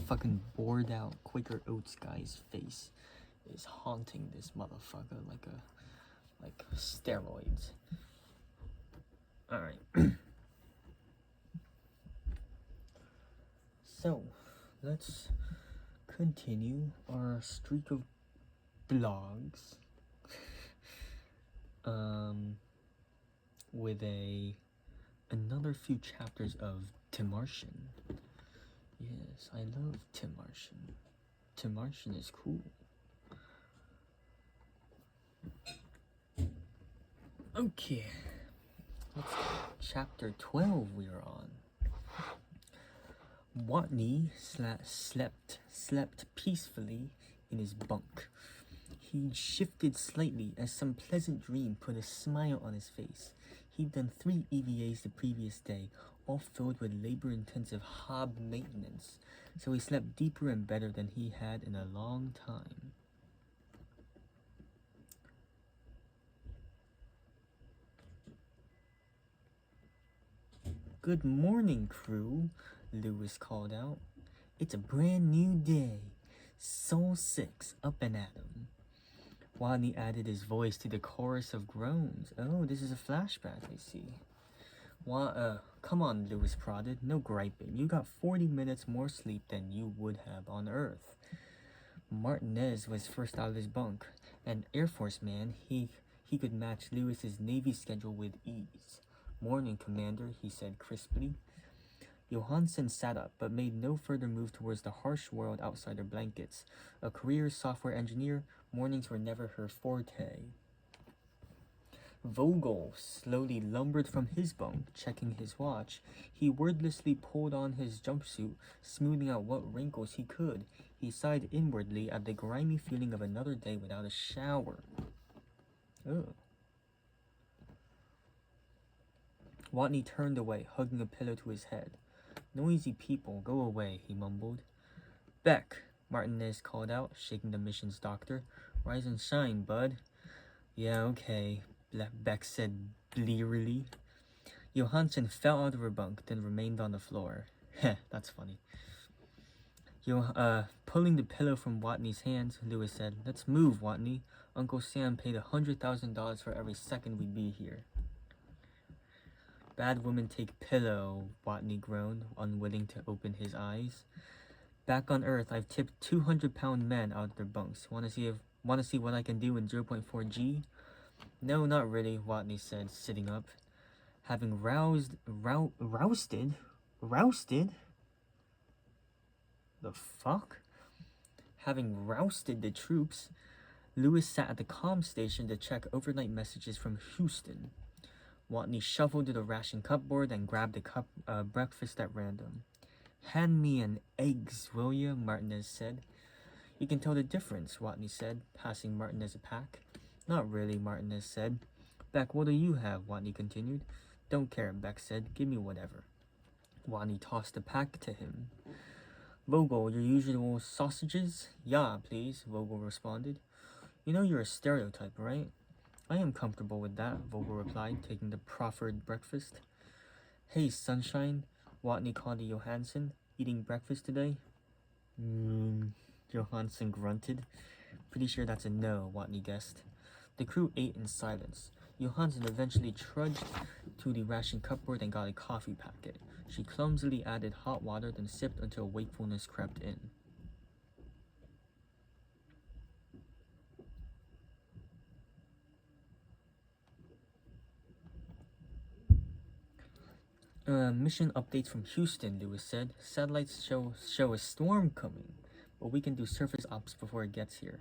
Fucking bored out Quaker Oats guy's face is haunting this motherfucker like steroids. Alright. So, let's continue our streak of blogs. With another few chapters of Tim Martian. Yes, I love Tim Martian. Tim Martian is cool. Okay. Chapter 12 we are on. Watney slept peacefully in his bunk. He shifted slightly as some pleasant dream put a smile on his face. He'd done 3 EVAs the previous day, all filled with labor-intensive hob maintenance, so he slept deeper and better than he had in a long time. "Good morning, crew," Lewis called out. "It's a brand new day. Sol 6 up and at 'em." Watney added his voice to the chorus of groans. Oh, this is a flashback, I see. Come on, Lewis prodded. No griping. You got 40 minutes more sleep than you would have on Earth. Martinez was first out of his bunk. An Air Force man, he could match Lewis's Navy schedule with ease. "Morning, Commander," he said crisply. Johansson sat up, but made no further move towards the harsh world outside their blankets. A career software engineer, mornings were never her forte. Vogel slowly lumbered from his bunk, checking his watch. He wordlessly pulled on his jumpsuit, smoothing out what wrinkles he could. He sighed inwardly at the grimy feeling of another day without a shower. Ugh. Watney turned away, hugging a pillow to his head. "Noisy people, go away," he mumbled. "Beck," Martinez called out, shaking the mission's doctor. "Rise and shine, bud." "Yeah, okay," Beck said blearily. Johansson fell out of her bunk, then remained on the floor. Heh, that's funny. Pulling the pillow from Watney's hands, Lewis said, "Let's move, Watney. Uncle Sam paid $100,000 for every second we'd be here." "Bad woman take pillow," Watney groaned, unwilling to open his eyes. "Back on Earth, I've tipped 200-pound men out of their bunks. Want to see what I can do in 0.4 G? "No, not really," Watney said, sitting up. Having rousted? The fuck? Having rousted the troops, Lewis sat at the comm station to check overnight messages from Houston. Watney shuffled to the ration cupboard and grabbed a breakfast at random. "Hand me an eggs, will ya?" Martinez said. "You can tell the difference," Watney said, passing Martinez a pack. "Not really," Martinez said. "Beck, what do you have?" Watney continued. "Don't care," Beck said. "Give me whatever." Watney tossed the pack to him. "Vogel, your usual sausages?" "Yeah, please," Vogel responded. "You know you're a stereotype, right?" "I am comfortable with that," Vogel replied, taking the proffered breakfast. "Hey, sunshine," Watney called to Johansson. "Eating breakfast today?" Johansson grunted. "Pretty sure that's a no," Watney guessed. The crew ate in silence. Johansson eventually trudged to the ration cupboard and got a coffee packet. She clumsily added hot water, then sipped until wakefulness crept in. Mission updates from Houston," Lewis said. "Satellites show a storm coming, but we can do surface ops before it gets here.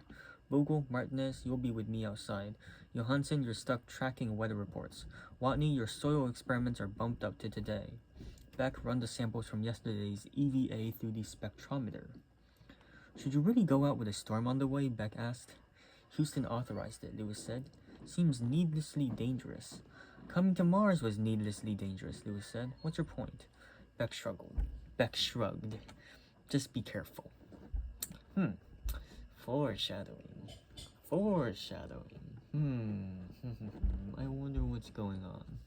Vogel, Martinez, you'll be with me outside. Johansson, you're stuck tracking weather reports. Watney, your soil experiments are bumped up to today. Beck, run the samples from yesterday's EVA through the spectrometer." "Should you really go out with a storm on the way?" Beck asked. "Houston authorized it," Lewis said. "Seems needlessly dangerous." "Coming to Mars was needlessly dangerous," Lewis said. "What's your point?" Beck shrugged. "Just be careful." Foreshadowing. I wonder what's going on.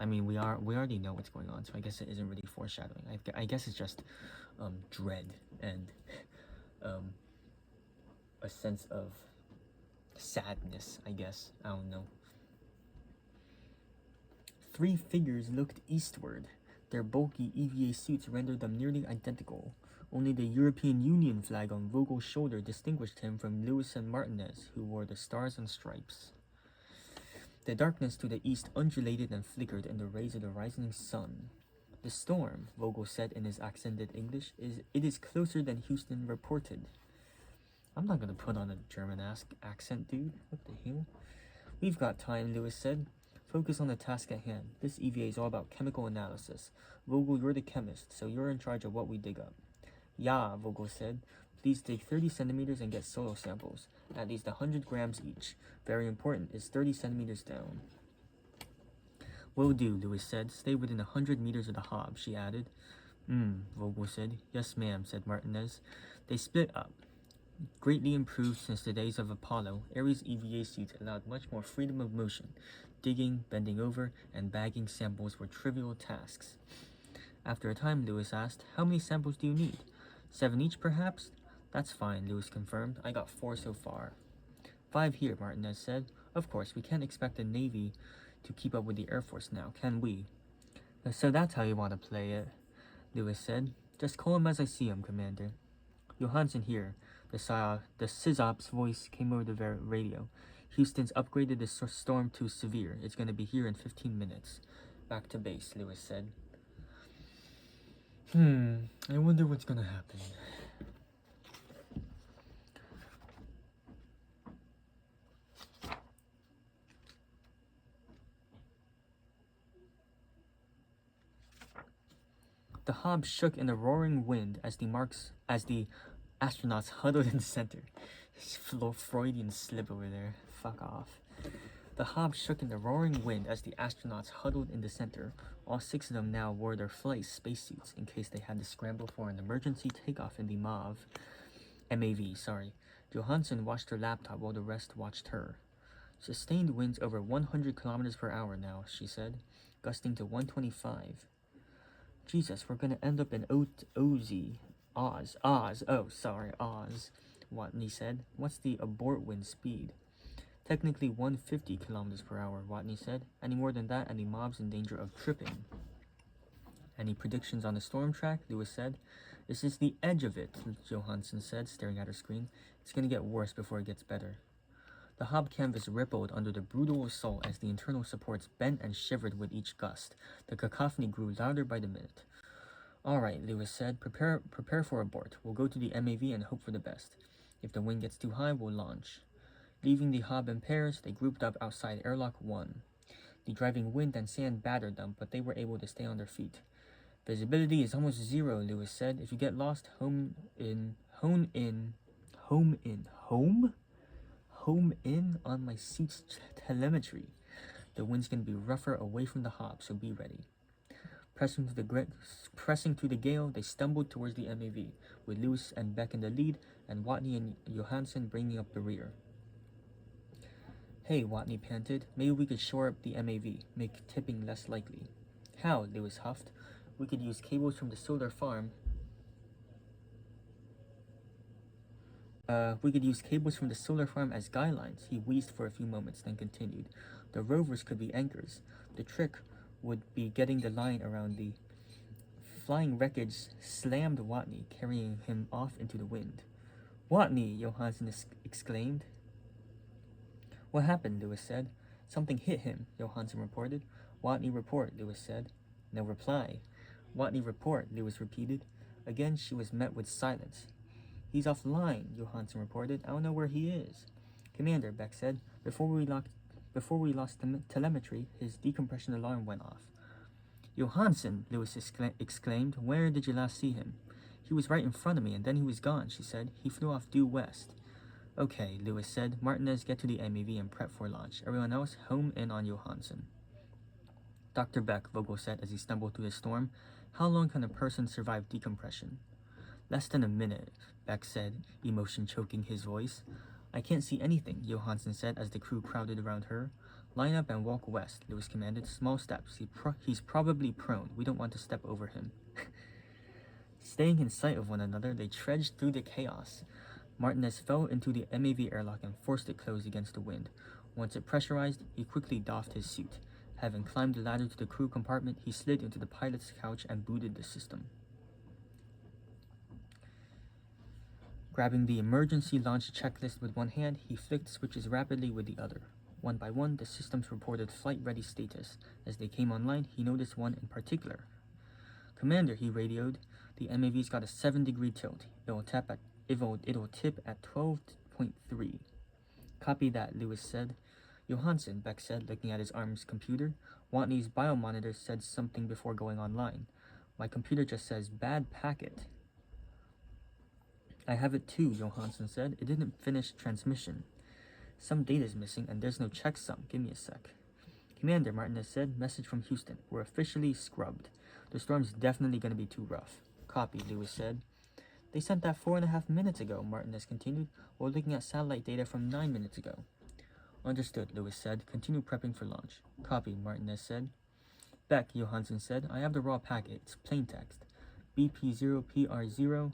I mean, we already know what's going on, so I guess it isn't really foreshadowing. I guess it's just dread and um, a sense of sadness, I guess. I don't know. 3 figures looked eastward. Their bulky EVA suits rendered them nearly identical. Only the European Union flag on Vogel's shoulder distinguished him from Lewis and Martinez, who wore the stars and stripes. The darkness to the east undulated and flickered in the rays of the rising sun. The storm, Vogel said in his accented English, is closer than Houston reported. I'm not gonna put on a German accent, dude. What the hell? We've got time, Lewis said. Focus on the task at hand. This EVA is all about chemical analysis. Vogel, you're the chemist, so you're in charge of what we dig up. Yeah, Vogel said. Please dig 30 centimeters and get soil samples, at least 100 grams each. Very important, is 30 centimeters down. Will do, Lewis said. Stay within 100 meters of the hob, she added. Vogel said. Yes, ma'am, said Martinez. They split up. Greatly improved since the days of Apollo, Ares EVA suits allowed much more freedom of motion. Digging, bending over, and bagging samples were trivial tasks. After a time, Lewis asked, How many samples do you need? 7 each, perhaps? That's fine, Lewis confirmed. I got 4 so far. 5 here, Martinez said. Of course, we can't expect the Navy to keep up with the Air Force now, can we? So that's how you want to play it, Lewis said. Just call him as I see him, Commander. Johansson here. The SysOps voice came over the radio. Houston's upgraded the storm to severe. It's going to be here in 15 minutes. Back to base, Lewis said. I wonder what's going to happen. The hob shook in the roaring wind as the astronauts huddled in the center. Freudian slip over there. Fuck off. The hob shook in the roaring wind as the astronauts huddled in the center. All 6 of them now wore their flight spacesuits in case they had to scramble for an emergency takeoff in the MAV. Johansson watched her laptop while the rest watched her. Sustained winds over 100 kilometers per hour now, she said, gusting to 125. Jesus, we're gonna end up in Oz, Watney said. What's the abort wind speed? Technically 150 kilometers per hour, Watney said. Any more than that and the mob's in danger of tripping. Any predictions on the storm track? Lewis said. This is the edge of it, Johansson said, staring at her screen. It's gonna get worse before it gets better. The hob canvas rippled under the brutal assault as the internal supports bent and shivered with each gust. The cacophony grew louder by the minute. All right, Lewis said. Prepare for abort. We'll go to the MAV and hope for the best. If the wind gets too high, we'll launch. Leaving the hob in pairs, they grouped up outside airlock 1. The driving wind and sand battered them, but they were able to stay on their feet. Visibility is almost 0, Lewis said. If you get lost, home in on my suit's telemetry. The wind's going to be rougher away from the hob, so be ready. Pressing to the gale, they stumbled towards the MAV, with Lewis and Beck in the lead, and Watney and Johansson bringing up the rear. Hey, Watney panted. Maybe we could shore up the MAV, make tipping less likely. How? Lewis huffed. We could use cables from the solar farm. As guy lines. He wheezed for a few moments, then continued. The rovers could be anchors. The trick would be getting the line around the flying wreckage slammed Watney, carrying him off into the wind. Watney, Johansson exclaimed. What happened? Lewis said. Something hit him, Johansson reported. Watney report, Lewis said. No reply. Watney report, Lewis repeated. Again she was met with silence. He's offline, Johansson reported. I don't know where he is. Commander, Beck said. Before we lost telemetry, his decompression alarm went off. Johansson, Lewis exclaimed. Where did you last see him? He was right in front of me, and then he was gone, she said. He flew off due west. Okay, Lewis said. Martinez, get to the MAV and prep for launch. Everyone else, home in on Johansson. Dr. Beck, Vogel said as he stumbled through the storm. How long can a person survive decompression? Less than a minute, Beck said, emotion choking his voice. I can't see anything, Johansson said as the crew crowded around her. Line up and walk west, Lewis commanded. Small steps. He's probably prone. We don't want to step over him. Staying in sight of one another, they trudged through the chaos. Martinez fell into the MAV airlock and forced it closed against the wind. Once it pressurized, he quickly doffed his suit. Having climbed the ladder to the crew compartment, he slid into the pilot's couch and booted the system. Grabbing the emergency launch checklist with one hand, he flicked switches rapidly with the other. One by one, the systems reported flight-ready status. As they came online, he noticed one in particular. Commander, he radioed, the MAV's got a 7-degree tilt. It'll tip at 12.3. Copy that, Lewis said. Johansson, Beck said, looking at his arm's computer. Watney's biomonitor said something before going online. My computer just says bad packet. I have it too, Johansson said. It didn't finish transmission. Some data's missing and there's no checksum. Give me a sec. Commander, Martinez said. Message from Houston. We're officially scrubbed. The storm's definitely going to be too rough. Copy, Lewis said. They sent that 4.5 minutes ago, Martinez continued. We're looking at satellite data from 9 minutes ago. Understood, Lewis said. Continue prepping for launch. Copy, Martinez said. Beck, Johansson said. I have the raw packet. It's plain text. BP0PR0,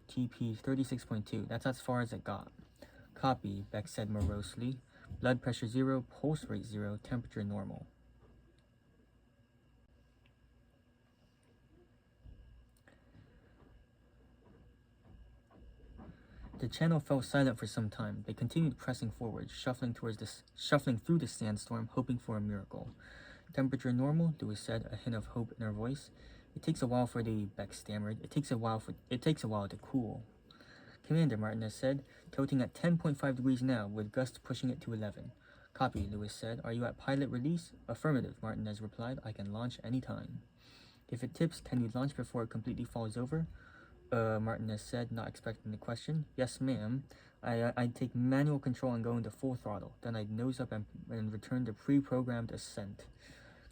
TP 36.2. That's as far as it got. Copy, Beck said morosely. Blood pressure 0, pulse rate 0, temperature normal. The channel fell silent for some time. They continued pressing forward, shuffling through the sandstorm, hoping for a miracle. Temperature normal, Lewis said, a hint of hope in her voice. It takes a while Beck stammered. It takes a while to cool. Commander, Martinez said, tilting at 10.5 degrees now, with gusts pushing it to 11. Copy, Lewis said. Are you at pilot release? Affirmative, Martinez replied. I can launch any time. If it tips, can you launch before it completely falls over? Martinez said, not expecting the question. Yes, ma'am. I'd take manual control and go into full throttle. Then I'd nose up and return to pre-programmed ascent.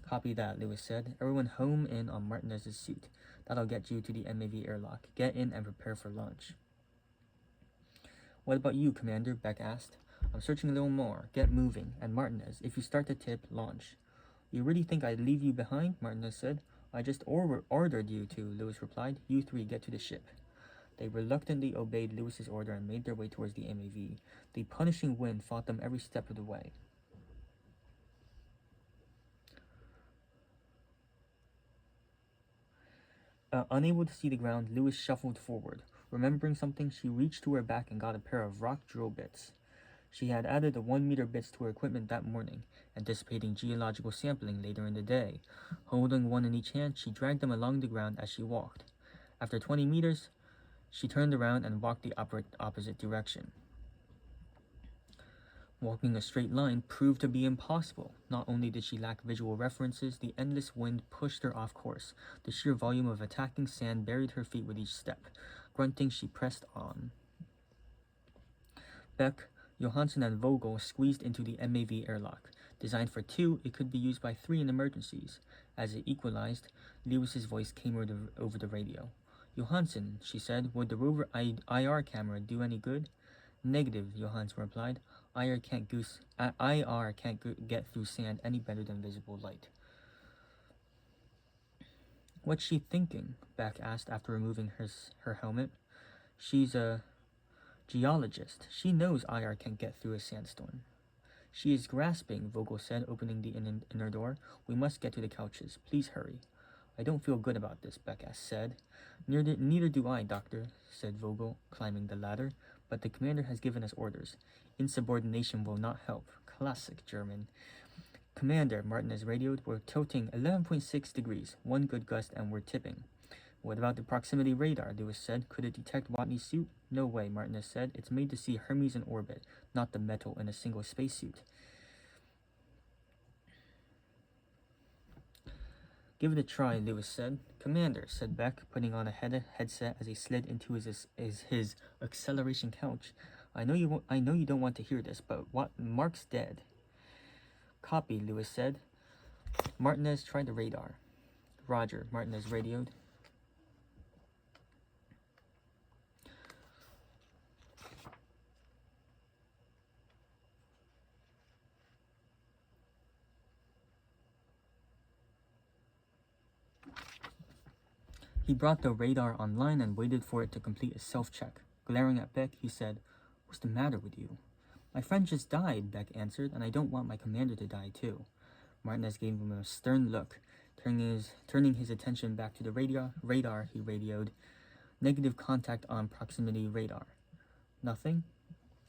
Copy that, Lewis said. Everyone home in on Martinez's suit. That'll get you to the MAV airlock. Get in and prepare for launch. What about you, Commander? Beck asked. I'm searching a little more. Get moving. And Martinez, if you start to tip, launch. You really think I'd leave you behind? Martinez said. I just ordered you to, Lewis replied. You three get to the ship. They reluctantly obeyed Lewis's order and made their way towards the MAV. The punishing wind fought them every step of the way. Unable to see the ground, Lewis shuffled forward. Remembering something, she reached to her back and got a pair of rock drill bits. She had added the 1-meter bits to her equipment that morning, anticipating geological sampling later in the day. Holding one in each hand, she dragged them along the ground as she walked. After 20 meters, she turned around and walked the opposite direction. Walking a straight line proved to be impossible. Not only did she lack visual references, the endless wind pushed her off course. The sheer volume of attacking sand buried her feet with each step. Grunting, she pressed on. Beck, Johansson and Vogel squeezed into the MAV airlock. Designed for 2, it could be used by 3 in emergencies. As it equalized, Lewis's voice came over the radio. Johansson, she said, would the rover IR camera do any good? Negative, Johansson replied. IR can't get through sand any better than visible light. What's she thinking? Beck asked after removing her helmet. She's a geologist. She knows IR can't get through a sandstorm. She is grasping, Vogel said, opening the inner door. We must get to the couches. Please hurry. I don't feel good about this, Beck said. Neither do I, Doctor, said Vogel, climbing the ladder. But the commander has given us orders. Insubordination will not help. Classic German. Commander, Martinez radioed, we're tilting 11.6 degrees, 1 good gust, and we're tipping. What about the proximity radar? Lewis said. Could it detect Watney's suit? No way, Martinez said. It's made to see Hermes in orbit, not the metal in a single spacesuit. Give it a try, Lewis said. Commander, said Beck, putting on a headset as he slid into his acceleration couch. I know you don't want to hear this, but Mark's dead. Copy, Lewis said. Martinez tried the radar. Roger, Martinez radioed. He brought the radar online and waited for it to complete a self-check. Glaring at Beck, he said, "What's the matter with you?" "My friend just died," Beck answered, "and I don't want my commander to die too." Martinez gave him a stern look. Turning his attention back to the radar, he radioed, "Negative contact on proximity radar." "Nothing?"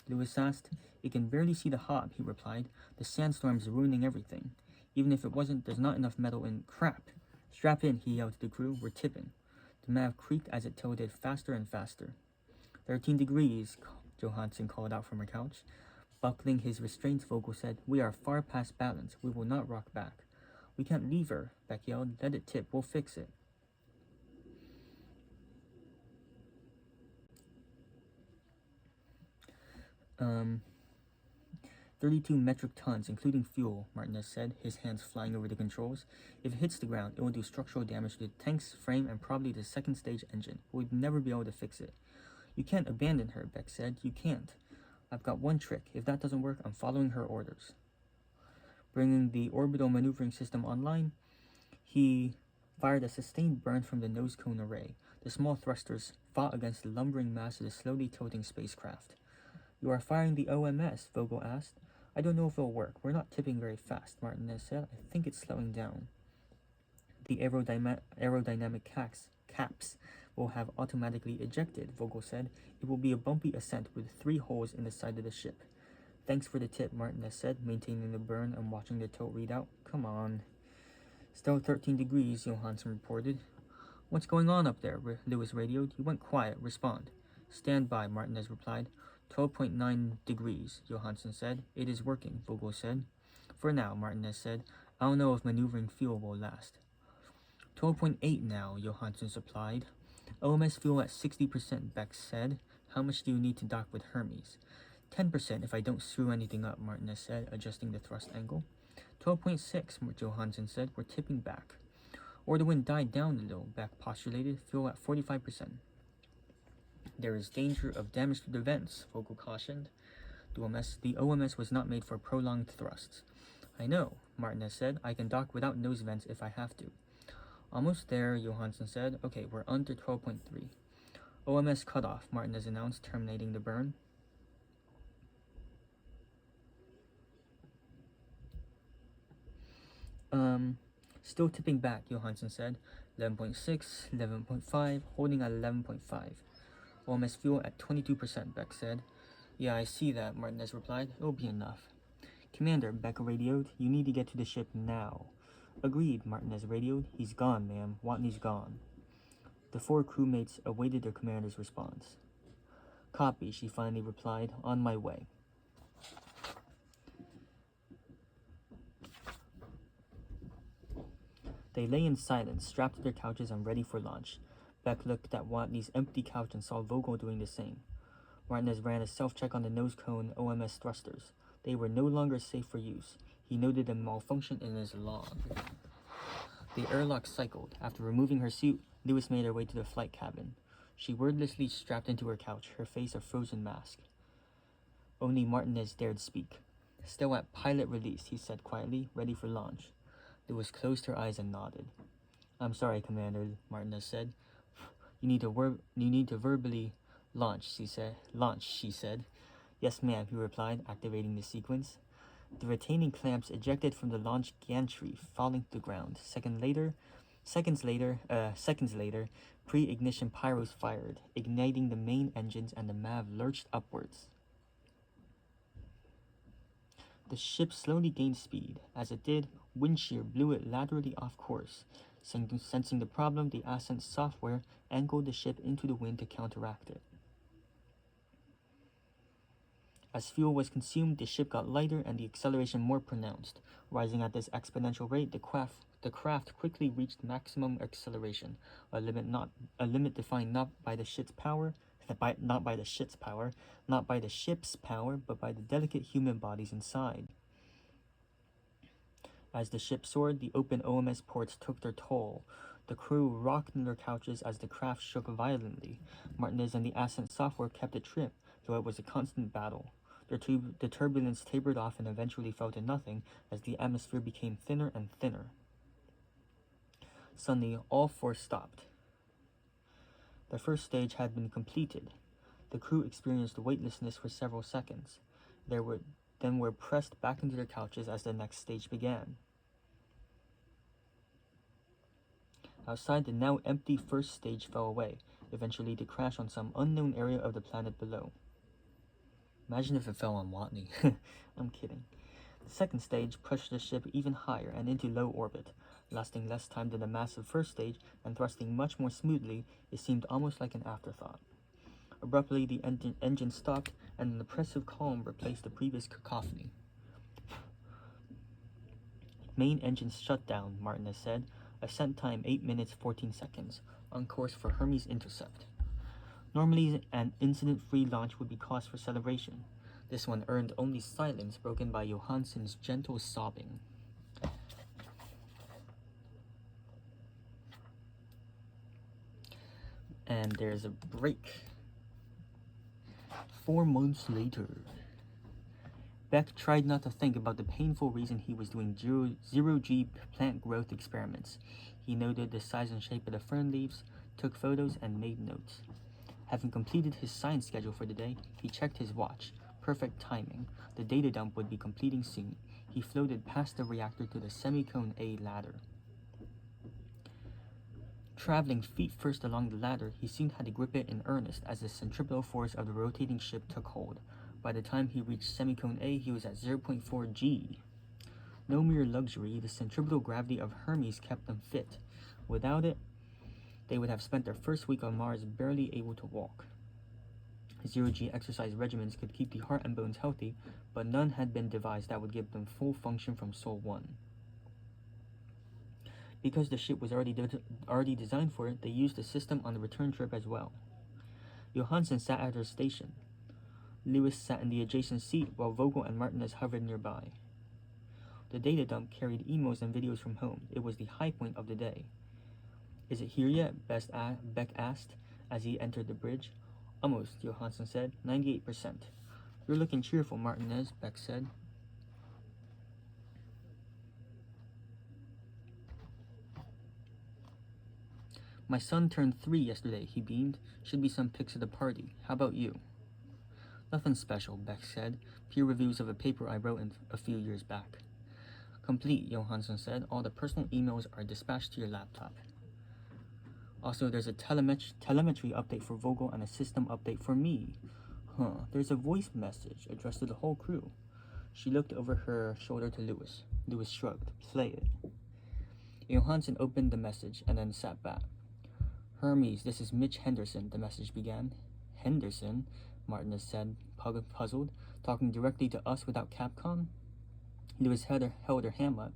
Lewis asked. "It can barely see the hob," he replied. "The sandstorm's ruining everything. Even if it wasn't, there's not enough metal in—" "Crap! Strap in," he yelled to the crew. "We're tipping." The Mav creaked as it tilted faster and faster. 13 degrees, Johansen called out from her couch. Buckling his restraints, Vogel said, "We are far past balance. We will not rock back." "We can't leave her," Beck yelled. "Let it tip. We'll fix it." Um, 32 metric tons, including fuel, Martinez said, his hands flying over the controls. "If it hits the ground, it will do structural damage to the tank's frame and probably the second stage engine. We'd never be able to fix it." "You can't abandon her," Beck said. "You can't." "I've got one trick. If that doesn't work, I'm following her orders." Bringing the orbital maneuvering system online, he fired a sustained burn from the nose cone array. The small thrusters fought against the lumbering mass of the slowly tilting spacecraft. "You are firing the OMS?" Vogel asked. "I don't know if it'll work. We're not tipping very fast," Martinez said. "I think it's slowing down." "The aerodynamic caps will have automatically ejected," Vogel said. "It will be a bumpy ascent with 3 holes in the side of the ship." "Thanks for the tip," Martinez said, maintaining the burn and watching the tilt readout. "Come on." "Still 13 degrees, Johansen reported. "What's going on up there?" Lewis radioed. "You went quiet. Respond." "Stand by," Martinez replied. 12.9 degrees, Johansen said. "It is working," Vogel said. "For now," Martinez said. "I don't know if maneuvering fuel will last." 12.8 now, Johansen supplied. "OMS fuel at 60%, Beck said. How much do you need to dock with Hermes?" 10% if I don't screw anything up, Martinez said, adjusting the thrust angle. 12.6, Johansen said. "We're tipping back." "Or the wind died down a little," Beck postulated. "Fuel at 45%. "There is danger of damage to the vents," Vogel cautioned. The OMS was not made for prolonged thrusts." "I know," Martinez said. "I can dock without nose vents if I have to." "Almost there," Johansen said. "Okay, we're under 12.3. "OMS cutoff," Martinez announced, terminating the burn. Still tipping back," Johansen said. 11.6, 11.5, holding at 11.5. "OMS fuel at 22%, Beck said. "Yeah, I see that," Martinez replied. "It'll be enough." "Commander," Beck radioed, "you need to get to the ship now." "Agreed," Martinez radioed. "He's gone, ma'am. Watney's gone." The 4 crewmates awaited their commander's response. "Copy," she finally replied. "On my way." They lay in silence, strapped to their couches and ready for launch. Beck looked at Watney's empty couch and saw Vogel doing the same. Martinez ran a self-check on the nose cone OMS thrusters. They were no longer safe for use. He noted a malfunction in his log. The airlock cycled. After removing her suit, Lewis made her way to the flight cabin. She wordlessly strapped into her couch, her face a frozen mask. Only Martinez dared speak. "Still at pilot release," he said quietly, "ready for launch." Lewis closed her eyes and nodded. "I'm sorry, Commander," Martinez said. You need to verbally launch," she said. "Yes, ma'am," he replied, activating the sequence. The retaining clamps ejected from the launch gantry, falling to the ground. Seconds later, pre-ignition pyros fired, igniting the main engines, and the MAV lurched upwards. The ship slowly gained speed. As it did, wind shear blew it laterally off course. Sensing the problem, the ascent software angled the ship into the wind to counteract it. As fuel was consumed, the ship got lighter and the acceleration more pronounced. Rising at this exponential rate, the craft quickly reached maximum acceleration, a limit defined not by the ship's power, but by the delicate human bodies inside. As the ship soared, the open OMS ports took their toll. The crew rocked in their couches as the craft shook violently. Martinez and the ascent software kept it trim, though it was a constant battle. The turbulence tapered off and eventually fell to nothing as the atmosphere became thinner and thinner. Suddenly, all 4 stopped. The first stage had been completed. The crew experienced weightlessness for several seconds. Then were pressed back into their couches as the next stage began. Outside, the now empty first stage fell away, eventually to crash on some unknown area of the planet below. Imagine if it fell on Watney. I'm kidding. The second stage pushed the ship even higher and into low orbit. Lasting less time than the massive first stage and thrusting much more smoothly, it seemed almost like an afterthought. Abruptly, the engine stopped, and an oppressive calm replaced the previous cacophony. Main engine shut down, Martinez said. Ascent time 8 minutes 14 seconds. On course for Hermes intercept. Normally, an incident-free launch would be cause for celebration. This one earned only silence broken by Johansen's gentle sobbing. And there's a break. 4 months later. Beck tried not to think about the painful reason he was doing zero-G plant growth experiments. He noted the size and shape of the fern leaves, took photos, and made notes. Having completed his science schedule for the day, he checked his watch. Perfect timing. The data dump would be completing soon. He floated past the reactor to the Semicone A ladder. Traveling feet first along the ladder, he soon had to grip it in earnest as the centripetal force of the rotating ship took hold. By the time he reached Semicone A, he was at 0.4 G. No mere luxury, the centripetal gravity of Hermes kept them fit. Without it, they would have spent their first week on Mars barely able to walk. Zero-G exercise regimens could keep the heart and bones healthy, but none had been devised that would give them full function from Sol 1. Because the ship was already designed for it, they used the system on the return trip as well. Johansen sat at her station. Lewis sat in the adjacent seat while Vogel and Martinez hovered nearby. The data dump carried emails and videos from home. It was the high point of the day. Is it here yet? Beck asked as he entered the bridge. Almost, Johansen said. 98%. You're looking cheerful, Martinez, Beck said. My son turned 3 yesterday, he beamed. Should be some pics of the party. How about you? Nothing special, Beck said. Peer reviews of a paper I wrote a few years back. Complete, Johansen said. All the personal emails are dispatched to your laptop. Also, there's a telemetry update for Vogel and a system update for me. There's a voice message addressed to the whole crew. She looked over her shoulder to Lewis. Lewis shrugged. Play it. Johansen opened the message and then sat back. Hermes, this is Mitch Henderson, the message began. Henderson? Martinez said, puzzled. Talking directly to us without Capcom? Lewis held her hand up.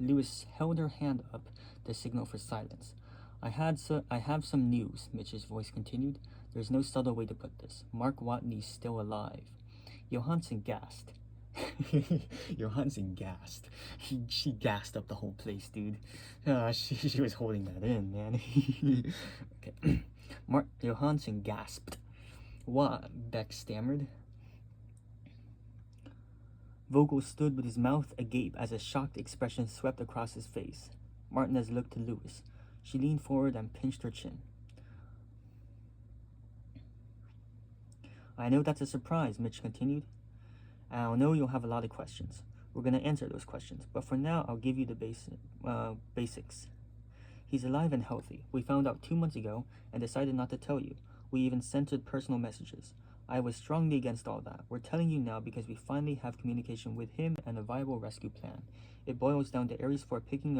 Lewis held her hand up to signal for silence. I have some news, Mitch's voice continued. There's no subtle way to put this. Mark Watney's still alive. Johansen gasped. Johansen gasped. She gassed up the whole place, dude. She was holding that in, man. Okay. Johansen gasped. What? Beck stammered. Vogel stood with his mouth agape as a shocked expression swept across his face. Martinez looked to Lewis. She leaned forward and pinched her chin. I know that's a surprise, Mitch continued. I know you'll have a lot of questions. We're going to answer those questions, but for now, I'll give you the basics. He's alive and healthy. We found out 2 months ago and decided not to tell you. We even censored personal messages. I was strongly against all that. We're telling you now because we finally have communication with him and a viable rescue plan. It boils down to Ares 4 picking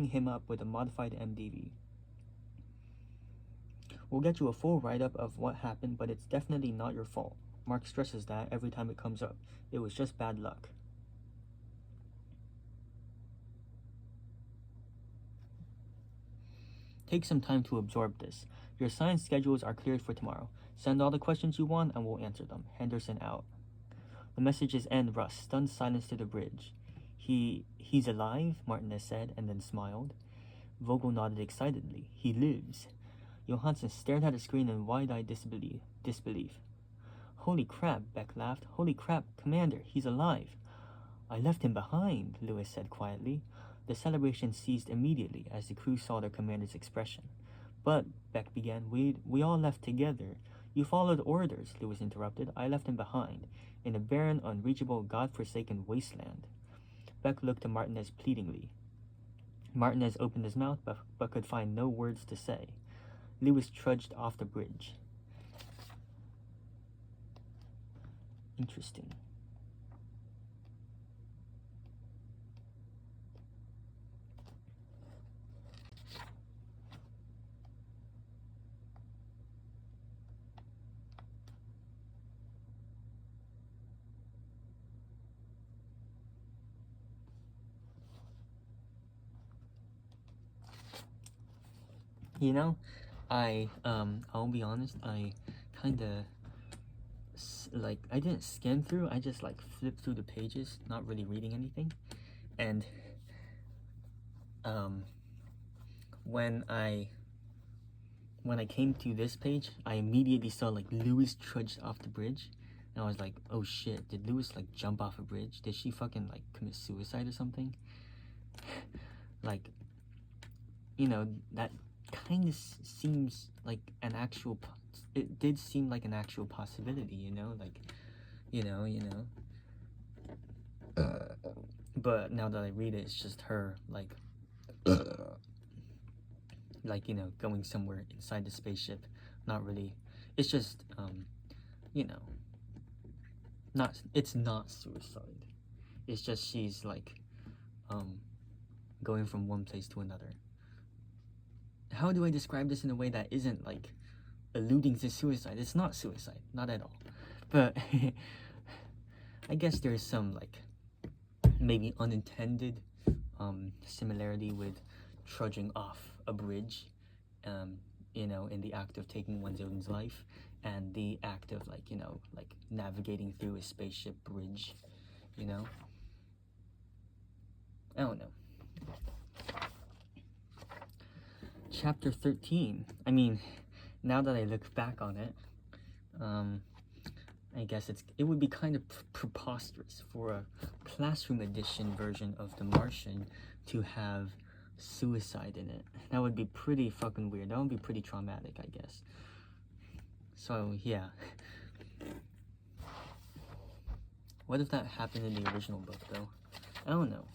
him up with a modified MDV. We'll get you a full write-up of what happened, but it's definitely not your fault. Mark stresses that every time it comes up. It was just bad luck. Take some time to absorb this. Your science schedules are cleared for tomorrow. Send all the questions you want and we'll answer them. Henderson out. The messages end. Russ, stunned silence to the bridge. He's alive, Martinez said, and then smiled. Vogel nodded excitedly. He lives. Johansen stared at the screen in wide-eyed disbelief. Holy crap, Beck laughed. Holy crap, Commander, he's alive. I left him behind, Lewis said quietly. The celebration ceased immediately as the crew saw their commander's expression. But, Beck began, we all left together. You followed orders, Lewis interrupted. I left him behind, in a barren, unreachable, God-forsaken wasteland. Beck looked to Martinez pleadingly. Martinez opened his mouth, but could find no words to say. Lewis trudged off the bridge. Interesting. You know, I'll be honest, I kinda, like, I didn't skim through, I just, like, flipped through the pages, not really reading anything, and, when I came to this page, I immediately saw, like, Lewis trudged off the bridge, and I was like, oh shit, did Lewis, like, jump off a bridge? Did she fucking, like, commit suicide or something? Like, you know, that kind of seems like an actual it did seem like an actual possibility, you know, like, you know. But now that I read it, it's just her, like, like, you know, going somewhere inside the spaceship. Not really. It's just, you know, it's not suicide. It's just she's, like, going from one place to another. How do I describe this in a way that isn't, like, alluding to suicide? It's not suicide, not at all. But I guess there's some, like, maybe unintended similarity with trudging off a bridge, you know, in the act of taking one's own life, and the act of, like, you know, like, navigating through a spaceship bridge, you know? I don't know. Chapter 13. I mean, now that I look back on it, I guess it would be kind of preposterous for a classroom edition version of The Martian to have suicide in it. That would be pretty fucking weird. That would be pretty traumatic, I guess. So, yeah. What if that happened in the original book, though? I don't know.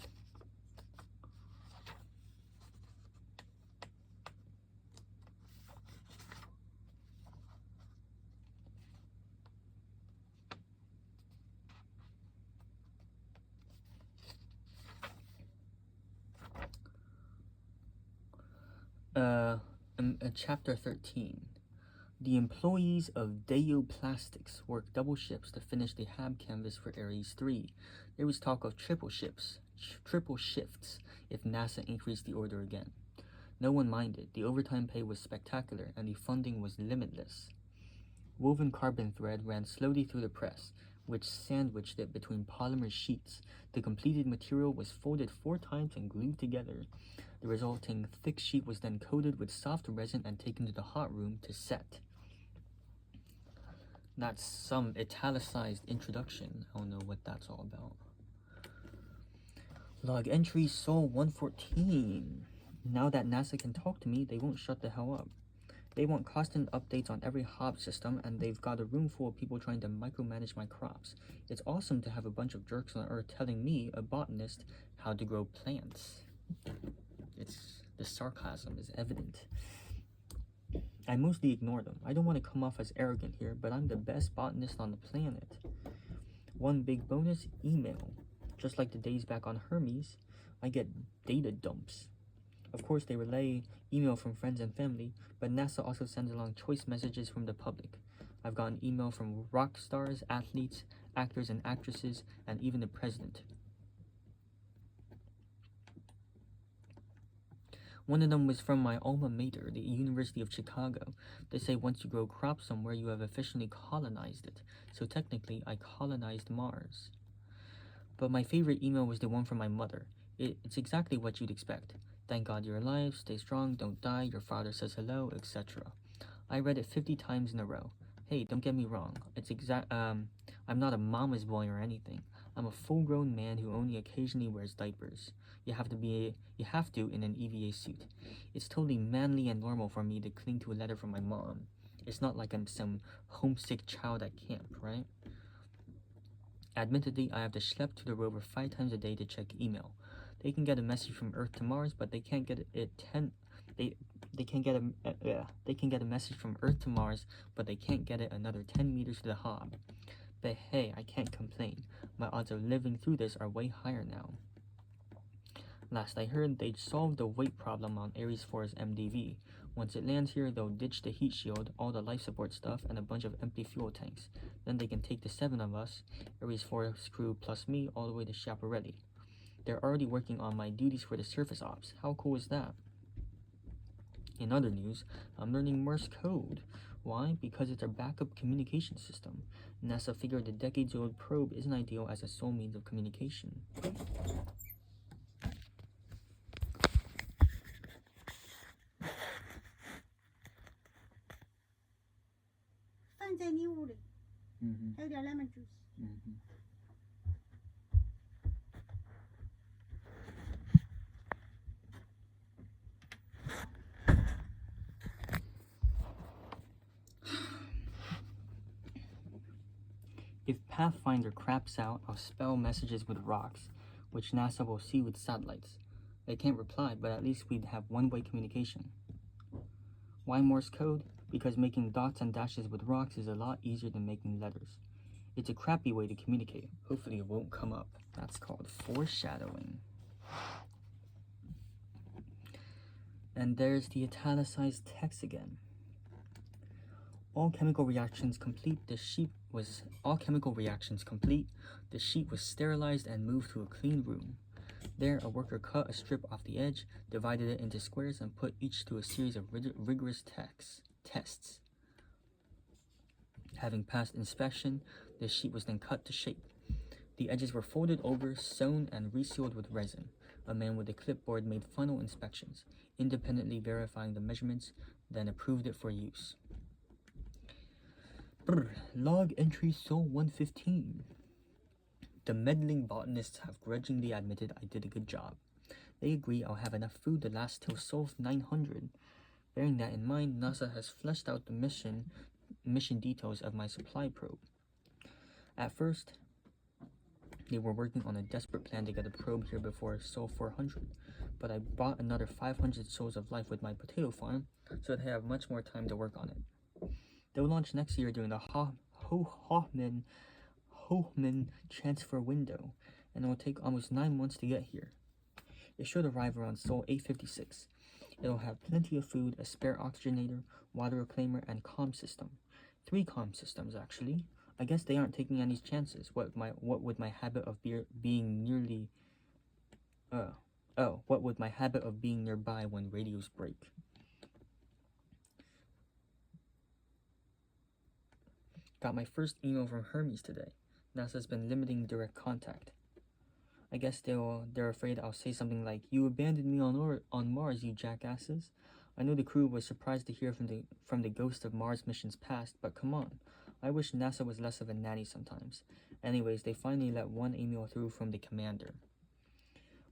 Chapter 13. The employees of Deo Plastics worked double shifts to finish the hab canvas for Ares 3. There was talk of triple shifts if NASA increased the order again. No one minded. The overtime pay was spectacular and the funding was limitless. Woven carbon thread ran slowly through the press, which sandwiched it between polymer sheets. The completed material was folded 4 times and glued together. The resulting thick sheet was then coated with soft resin and taken to the hot room to set. That's some italicized introduction. I don't know what that's all about. Log entry Sol 114. Now that NASA can talk to me, they won't shut the hell up. They want constant updates on every Hobbs system, and they've got a room full of people trying to micromanage my crops. It's awesome to have a bunch of jerks on Earth telling me, a botanist, how to grow plants. The sarcasm is evident. I mostly ignore them. I don't want to come off as arrogant here, but I'm the best botanist on the planet. One big bonus, email. Just like the days back on Hermes, I get data dumps. Of course, they relay email from friends and family, but NASA also sends along choice messages from the public. I've gotten email from rock stars, athletes, actors and actresses, and even the president. One of them was from my alma mater, the University of Chicago. They say once you grow crops somewhere, you have officially colonized it. So technically, I colonized Mars. But my favorite email was the one from my mother. It's exactly what you'd expect. Thank God you're alive, stay strong, don't die, your father says hello, etc. I read it 50 times in a row. Hey, don't get me wrong. I'm not a mama's boy or anything. I'm a full-grown man who only occasionally wears diapers. You have to in an EVA suit. It's totally manly and normal for me to cling to a letter from my mom. It's not like I'm some homesick child at camp, right? Admittedly, I have to schlep to the rover 5 times a day to check email. They can get a message from Earth to Mars, but they can't get they can get a message from Earth to Mars, but they can't get it another 10 meters to the Hob. But hey, I can't complain. My odds of living through this are way higher now. Last I heard, they'd solved the weight problem on Ares 4's MDV. Once it lands here, they'll ditch the heat shield, all the life support stuff, and a bunch of empty fuel tanks. Then they can take the 7 of us, Ares 4's crew plus me, all the way to Schiaparelli. They're already working on my duties for the surface ops. How cool is that? In other news, I'm learning Morse code. Why? Because it's our backup communication system. NASA figured the decades-old probe isn't ideal as a sole means of communication. Hay your lemon juice. If Pathfinder craps out, I'll spell messages with rocks, which NASA will see with satellites. They can't reply, but at least we'd have one-way communication. Why Morse code? Because making dots and dashes with rocks is a lot easier than making letters. It's a crappy way to communicate. Hopefully it won't come up. That's called foreshadowing. And there's the italicized text again. All chemical reactions complete. The sheet was sterilized and moved to a clean room. There, a worker cut a strip off the edge, divided it into squares, and put each through a series of rigorous tests. Having passed inspection, the sheet was then cut to shape. The edges were folded over, sewn, and resealed with resin. A man with a clipboard made final inspections, independently verifying the measurements, then approved it for use. Log entry Sol 115. The meddling botanists have grudgingly admitted I did a good job. They agree I'll have enough food to last till Sol 900. Bearing that in mind, NASA has fleshed out the mission details of my supply probe. At first, they were working on a desperate plan to get a probe here before Sol 400, but I bought another 500 souls of life with my potato farm, so they have much more time to work on it. They'll launch next year during the Hoffman transfer window, and it will take almost 9 months to get here. It should arrive around Sol 856. It'll have plenty of food, a spare oxygenator, water reclaimer, and comm system. 3 comm systems, actually. I guess they aren't taking any chances. What would my habit of being nearby when radios break? Got my first email from Hermes today. NASA's been limiting direct contact. I guess they're afraid I'll say something like, "You abandoned me on Mars, you jackasses." I know the crew was surprised to hear from the ghost of Mars missions past, but come on. I wish NASA was less of a nanny sometimes. Anyways, they finally let one email through from the commander.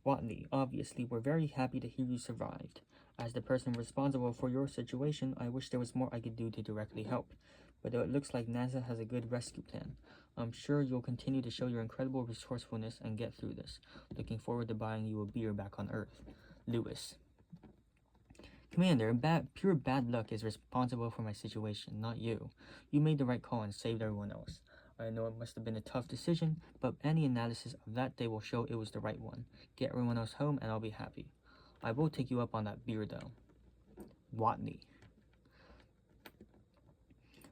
Watney, obviously, we're very happy to hear you survived. As the person responsible for your situation, I wish there was more I could do to directly help. But it looks like NASA has a good rescue plan. I'm sure you'll continue to show your incredible resourcefulness and get through this. Looking forward to buying you a beer back on Earth. Lewis. Commander, pure bad luck is responsible for my situation, not you. You made the right call and saved everyone else. I know it must have been a tough decision, but any analysis of that day will show it was the right one. Get everyone else home and I'll be happy. I will take you up on that beer though. Watney.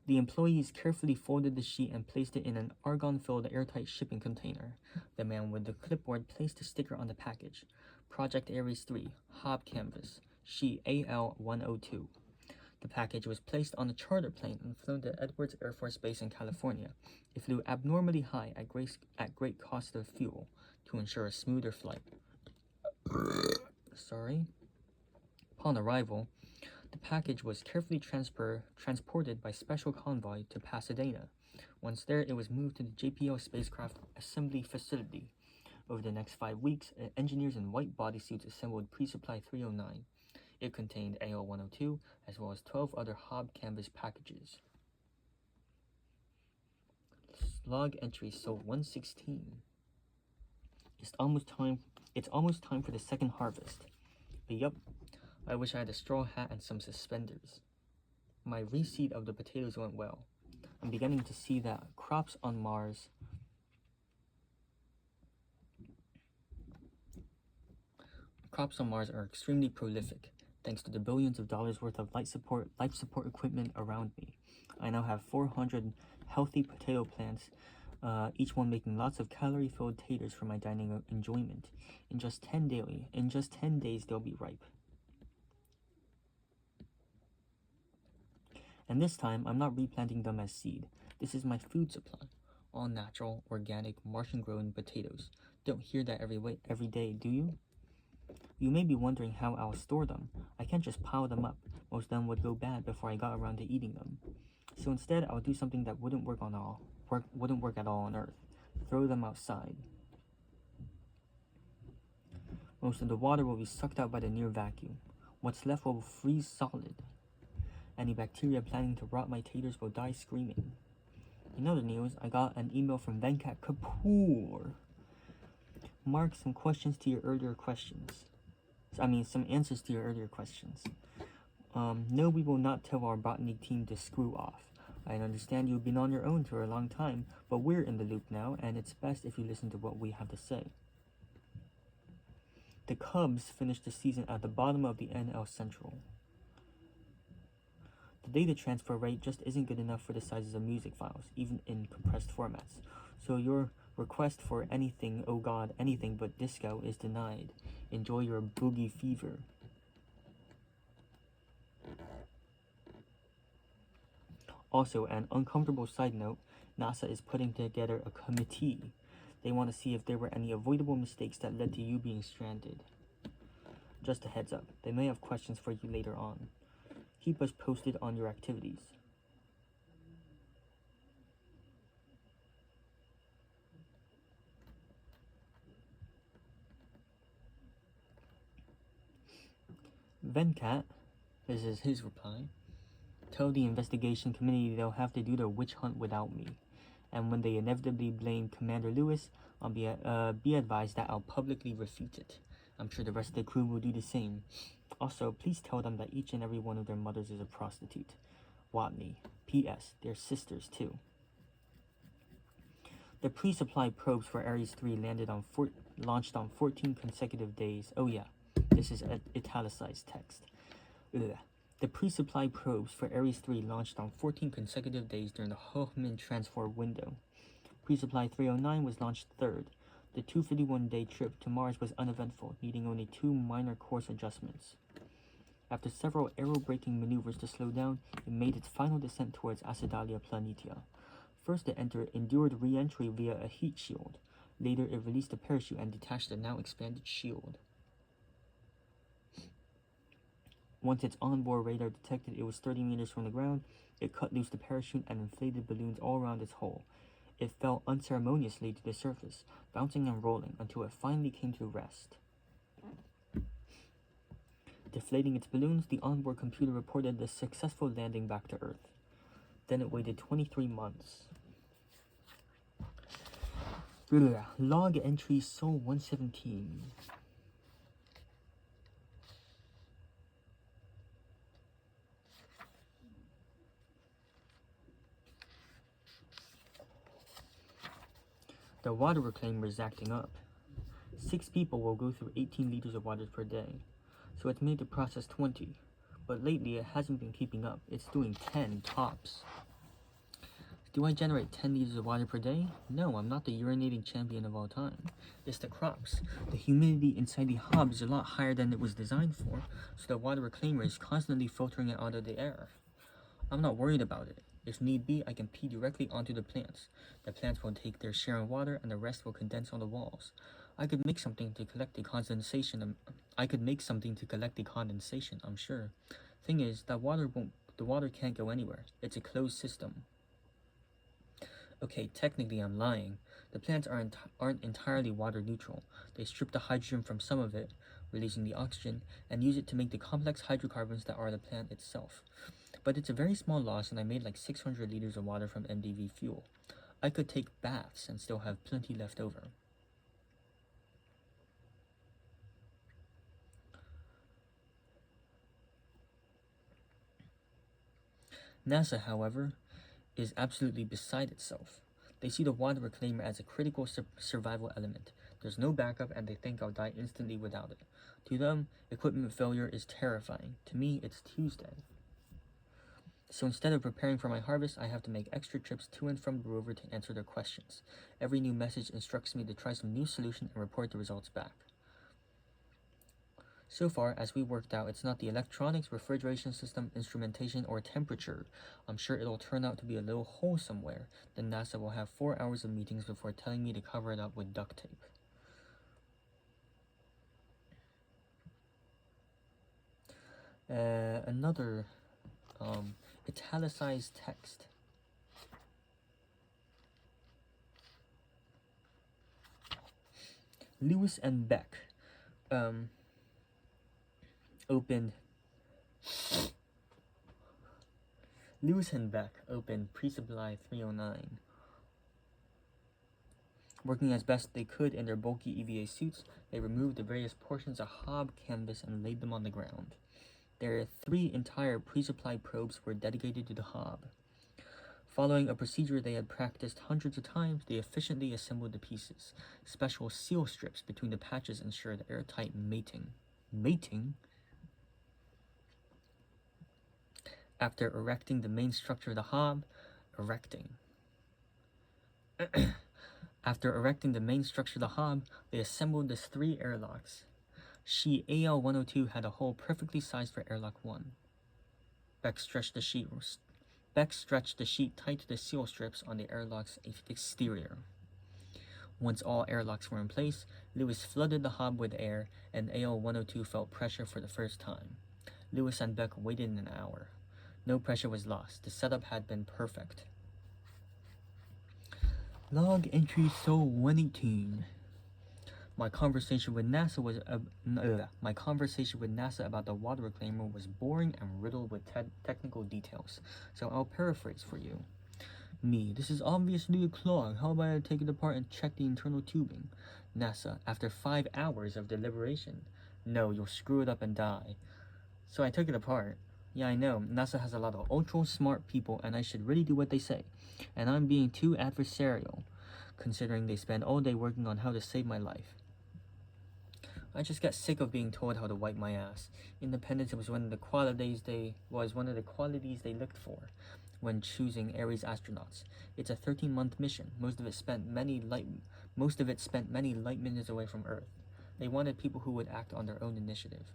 The employees carefully folded the sheet and placed it in an argon-filled airtight shipping container. The man with the clipboard placed a sticker on the package. Project Ares 3, Hob Canvas, sheet AL-102. The package was placed on a charter plane and flown to Edwards Air Force Base in California. It flew abnormally high at great cost of fuel to ensure a smoother flight. Upon arrival, The package was carefully transported by special convoy to Pasadena. Once there, it was moved to the JPL spacecraft assembly facility. Over the next 5 weeks, engineers in white bodysuits assembled pre-supply 309. It contained AL-102, as well as 12 other Hob canvas packages. Log entry SO 116. It's almost time for the second harvest. But yup, I wish I had a straw hat and some suspenders. My reseed of the potatoes went well. I'm beginning to see that crops on Mars are extremely prolific, thanks to the billions of dollars worth of life support equipment around me. I now have 400 healthy potato plants, each one making lots of calorie-filled taters for my dining enjoyment. In just 10 days, they'll be ripe. And this time, I'm not replanting them as seed. This is my food supply. All natural, organic, Martian-grown potatoes. Don't hear that every day, do you? You may be wondering how I'll store them. I can't just pile them up. Most of them would go bad before I got around to eating them. So instead, I'll do something that wouldn't work at all on Earth. Throw them outside. Most of the water will be sucked out by the near vacuum. What's left will freeze solid. Any bacteria planning to rot my taters will die screaming. In other news, I got an email from Venkat Kapoor. Mark, some answers to your earlier questions. No, we will not tell our botany team to screw off. I understand you've been on your own for a long time, but we're in the loop now, and it's best if you listen to what we have to say. The Cubs finished the season at the bottom of the NL Central. The data transfer rate just isn't good enough for the sizes of music files, even in compressed formats. So your request for anything but disco is denied. Enjoy your boogie fever. Also, an uncomfortable side note, NASA is putting together a committee. They want to see if there were any avoidable mistakes that led to you being stranded. Just a heads up, they may have questions for you later on. Keep us posted on your activities. Venkat, this is his reply, tell the investigation committee they'll have to do their witch hunt without me. And when they inevitably blame Commander Lewis, I'll be advised that I'll publicly refute it. I'm sure the rest of the crew will do the same. Also, please tell them that each and every one of their mothers is a prostitute. Watney. P.S. They're sisters, too. The pre-supply probes for Ares 3 launched on 14 consecutive days. Oh yeah, this is italicized text. Ugh. The pre-supply probes for Ares 3 launched on 14 consecutive days during the Hoffman transfer window. Pre-supply 309 was launched third. The 251-day trip to Mars was uneventful, needing only 2 minor course adjustments. After several aero-braking maneuvers to slow down, it made its final descent towards Acidalia Planitia. First, it endured re-entry via a heat shield. Later, it released a parachute and detached the now expanded shield. Once its onboard radar detected it was 30 meters from the ground, it cut loose the parachute and inflated balloons all around its hull. It fell unceremoniously to the surface, bouncing and rolling until it finally came to rest. Deflating its balloons, the onboard computer reported the successful landing back to Earth. Then it waited 23 months. Log entry SO 117. The water reclaimer is acting up. 6 people will go through 18 liters of water per day, so it's made to process 20. But lately it hasn't been keeping up. It's doing 10 tops. Do I generate 10 liters of water per day? No, I'm not the urinating champion of all time. It's the crops. The humidity inside the hob is a lot higher than it was designed for, so the water reclaimer is constantly filtering it out of the air. I'm not worried about it. If need be, I can pee directly onto the plants. The plants will take their share of water and the rest will condense on the walls. I could make something to collect the condensation, I'm sure. Thing is, the water can't go anywhere. It's a closed system. Okay, technically I'm lying. The plants aren't entirely water neutral. They strip the hydrogen from some of it, releasing the oxygen, and use it to make the complex hydrocarbons that are the plant itself. But it's a very small loss, and I made like 600 liters of water from MDV fuel. I could take baths and still have plenty left over. NASA, however, is absolutely beside itself. They see the water reclaimer as a critical survival element. There's no backup, and they think I'll die instantly without it. To them, equipment failure is terrifying. To me, it's Tuesday. So instead of preparing for my harvest, I have to make extra trips to and from the rover to answer their questions. Every new message instructs me to try some new solution and report the results back. So far, as we worked out, it's not the electronics, refrigeration system, instrumentation, or temperature. I'm sure it'll turn out to be a little hole somewhere. Then NASA will have 4 hours of meetings before telling me to cover it up with duct tape. Another italicized text. Lewis and Beck opened Pre-Supply 309. Working as best they could in their bulky EVA suits, they removed the various portions of Hob canvas and laid them on the ground. Their 3 entire pre-supply probes were dedicated to the Hob. Following a procedure they had practiced hundreds of times, they efficiently assembled the pieces. Special seal strips between the patches ensured airtight mating. Mating? After erecting the main structure of the Hob, they assembled the 3 airlocks. Sheet AL-102 had a hole perfectly sized for airlock 1. Beck stretched the sheet tight to the seal strips on the airlock's exterior. Once all airlocks were in place, Lewis flooded the Hob with air, and AL-102 felt pressure for the first time. Lewis and Beck waited an hour. No pressure was lost. The setup had been perfect. Log entry Sol 118. My conversation with NASA about the water reclaimer was boring and riddled with technical details, so I'll paraphrase for you. Me, this is obviously a clog. How about I take it apart and check the internal tubing? NASA, after 5 hours of deliberation. No, you'll screw it up and die. So I took it apart. Yeah, I know, NASA has a lot of ultra smart people, and I should really do what they say. And I'm being too adversarial, considering they spend all day working on how to save my life. I just got sick of being told how to wipe my ass. Independence was one of the qualities they looked for when choosing Ares astronauts. It's a 13-month mission. Most of it spent many light minutes away from Earth. They wanted people who would act on their own initiative.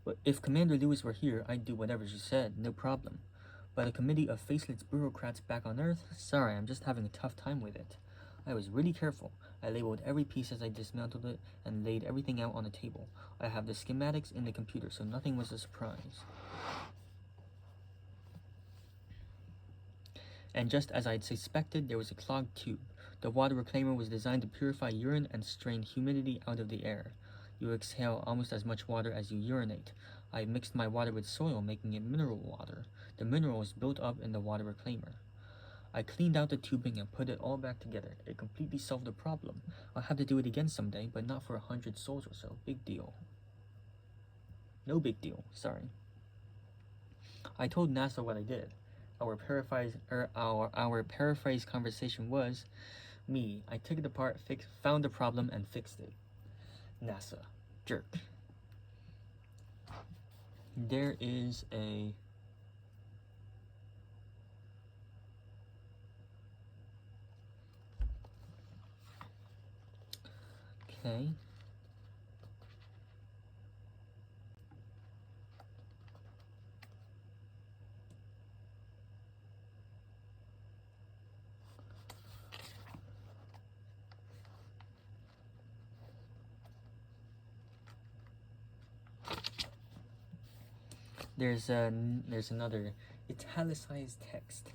But if Commander Lewis were here, I'd do whatever she said, no problem. But a committee of faceless bureaucrats back on Earth? Sorry, I'm just having a tough time with it. I was really careful. I labeled every piece as I dismantled it and laid everything out on the table. I have the schematics in the computer, so nothing was a surprise. And just as I'd suspected, there was a clogged tube. The water reclaimer was designed to purify urine and strain humidity out of the air. You exhale almost as much water as you urinate. I mixed my water with soil, making it mineral water. The minerals built up in the water reclaimer. I cleaned out the tubing and put it all back together. It completely solved the problem. I'll have to do it again someday, but not for 100 souls or so. Big deal. No big deal, sorry. I told NASA what I did. Our paraphrase conversation was, me, I took it apart, found the problem, and fixed it. NASA, jerk. There is a... Okay. There's another italicized text.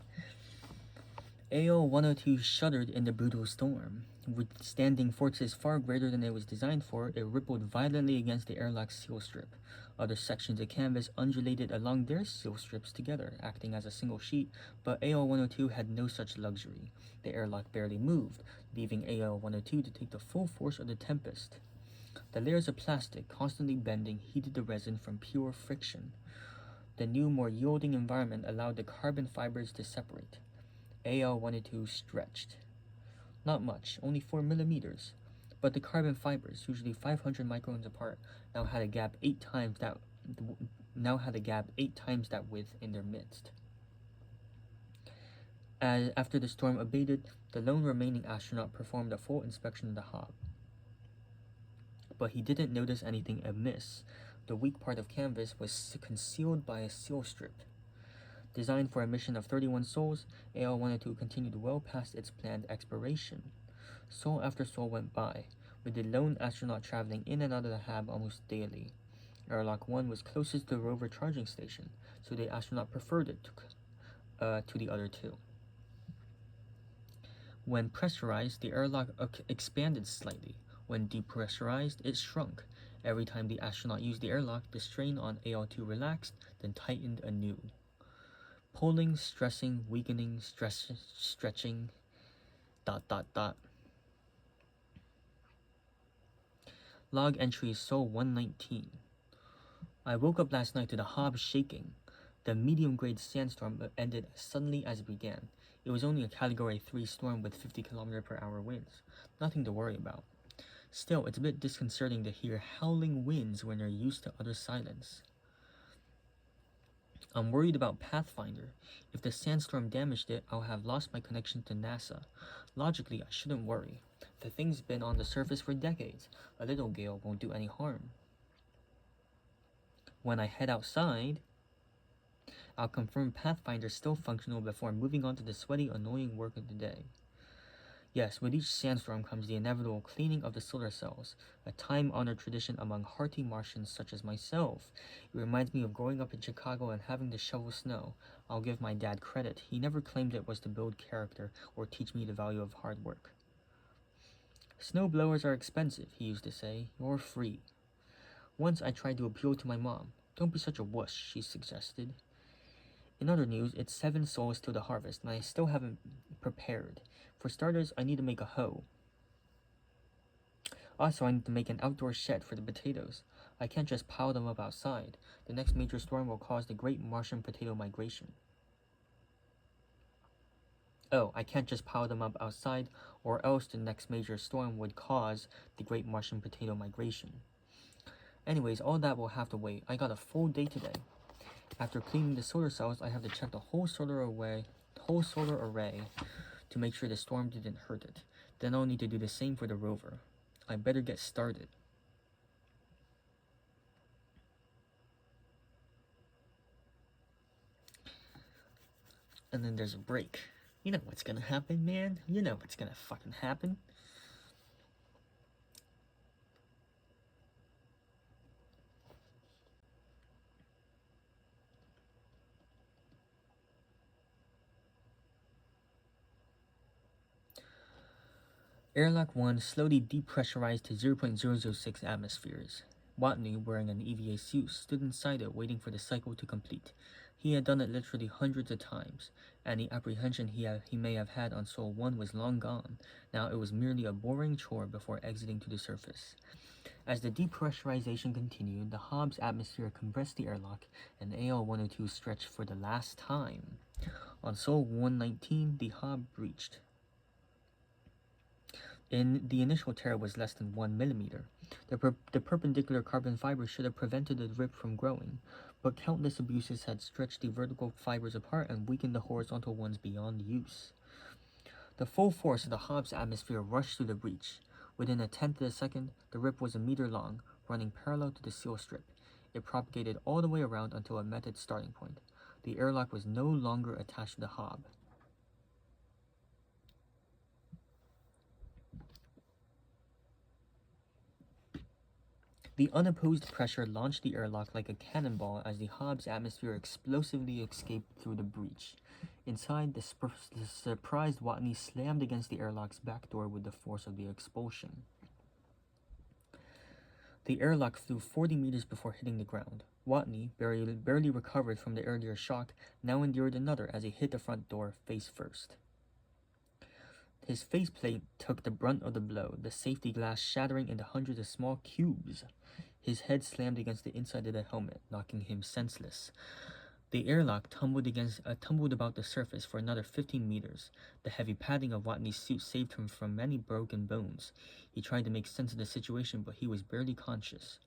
AO-102 shuddered in the brutal storm. Withstanding forces far greater than it was designed for, it rippled violently against the airlock's seal strip. Other sections of canvas undulated along their seal strips together, acting as a single sheet, but AO-102 had no such luxury. The airlock barely moved, leaving AO-102 to take the full force of the tempest. The layers of plastic, constantly bending, heated the resin from pure friction. The new, more yielding environment allowed the carbon fibers to separate. AO-102 stretched. Not much, only 4 millimeters. But the carbon fibers, usually 500 microns apart, now had a gap 8 times that width in their midst. After the storm abated, the lone remaining astronaut performed a full inspection of the hob. But he didn't notice anything amiss. The weak part of canvas was concealed by a seal strip. Designed for a mission of 31 souls, AO-102 continued well past its planned expiration. Soul after soul went by, with the lone astronaut traveling in and out of the hab almost daily. Airlock 1 was closest to the rover charging station, so the astronaut preferred it to the other two. When pressurized, the airlock expanded slightly. When depressurized, it shrunk. Every time the astronaut used the airlock, the strain on AO-2 relaxed, then tightened anew. Pulling, stressing, weakening, stretching, ... Log entry Sol 119. I woke up last night to the hob shaking. The medium-grade sandstorm ended as suddenly as it began. It was only a Category 3 storm with 50 km/h winds. Nothing to worry about. Still, it's a bit disconcerting to hear howling winds when you're used to utter silence. I'm worried about Pathfinder. If the sandstorm damaged it, I'll have lost my connection to NASA. Logically, I shouldn't worry. The thing's been on the surface for decades. A little gale won't do any harm. When I head outside, I'll confirm Pathfinder's still functional before moving on to the sweaty, annoying work of the day. Yes, with each sandstorm comes the inevitable cleaning of the solar cells, a time-honored tradition among hearty Martians such as myself. It reminds me of growing up in Chicago and having to shovel snow. I'll give my dad credit. He never claimed it was to build character or teach me the value of hard work. Snow blowers are expensive, he used to say. You're free. Once I tried to appeal to my mom. Don't be such a wuss, she suggested. In other news, it's 7 souls till the harvest, and I still haven't prepared. For starters, I need to make a hoe. Also, I need to make an outdoor shed for the potatoes. I can't just pile them up outside. The next major storm will cause the Great Martian Potato Migration. Oh, I can't just pile them up outside, or else the next major storm would cause the Great Martian Potato Migration. Anyways, all that will have to wait. I got a full day today. After cleaning the solar cells, I have to check the whole solar array to make sure the storm didn't hurt it. Then I'll need to do the same for the rover. I better get started. And then there's a break. You know what's gonna happen, man. You know what's gonna fucking happen. Airlock 1 slowly depressurized to 0.006 atmospheres. Watney, wearing an EVA suit, stood inside it waiting for the cycle to complete. He had done it literally hundreds of times. Any apprehension he may have had on Sol 1 was long gone. Now it was merely a boring chore before exiting to the surface. As the depressurization continued, the hob's atmosphere compressed the airlock, and AO-102 stretched for the last time. On Sol 119, the hob breached. The initial tear was less than 1 millimeter. The perpendicular carbon fiber should have prevented the rip from growing, but countless abuses had stretched the vertical fibers apart and weakened the horizontal ones beyond use. The full force of the hob's atmosphere rushed through the breach. Within a tenth of a second, the rip was a meter long, running parallel to the seal strip. It propagated all the way around until it met its starting point. The airlock was no longer attached to the hob. The unopposed pressure launched the airlock like a cannonball as the Hobbs atmosphere explosively escaped through the breach. Inside, the surprised Watney slammed against the airlock's back door with the force of the expulsion. The airlock flew 40 meters before hitting the ground. Watney, barely recovered from the earlier shock, now endured another as he hit the front door face first. His faceplate took the brunt of the blow, the safety glass shattering into hundreds of small cubes. His head slammed against the inside of the helmet, knocking him senseless. The airlock tumbled about the surface for another 15 meters. The heavy padding of Watney's suit saved him from many broken bones. He tried to make sense of the situation, but he was barely conscious.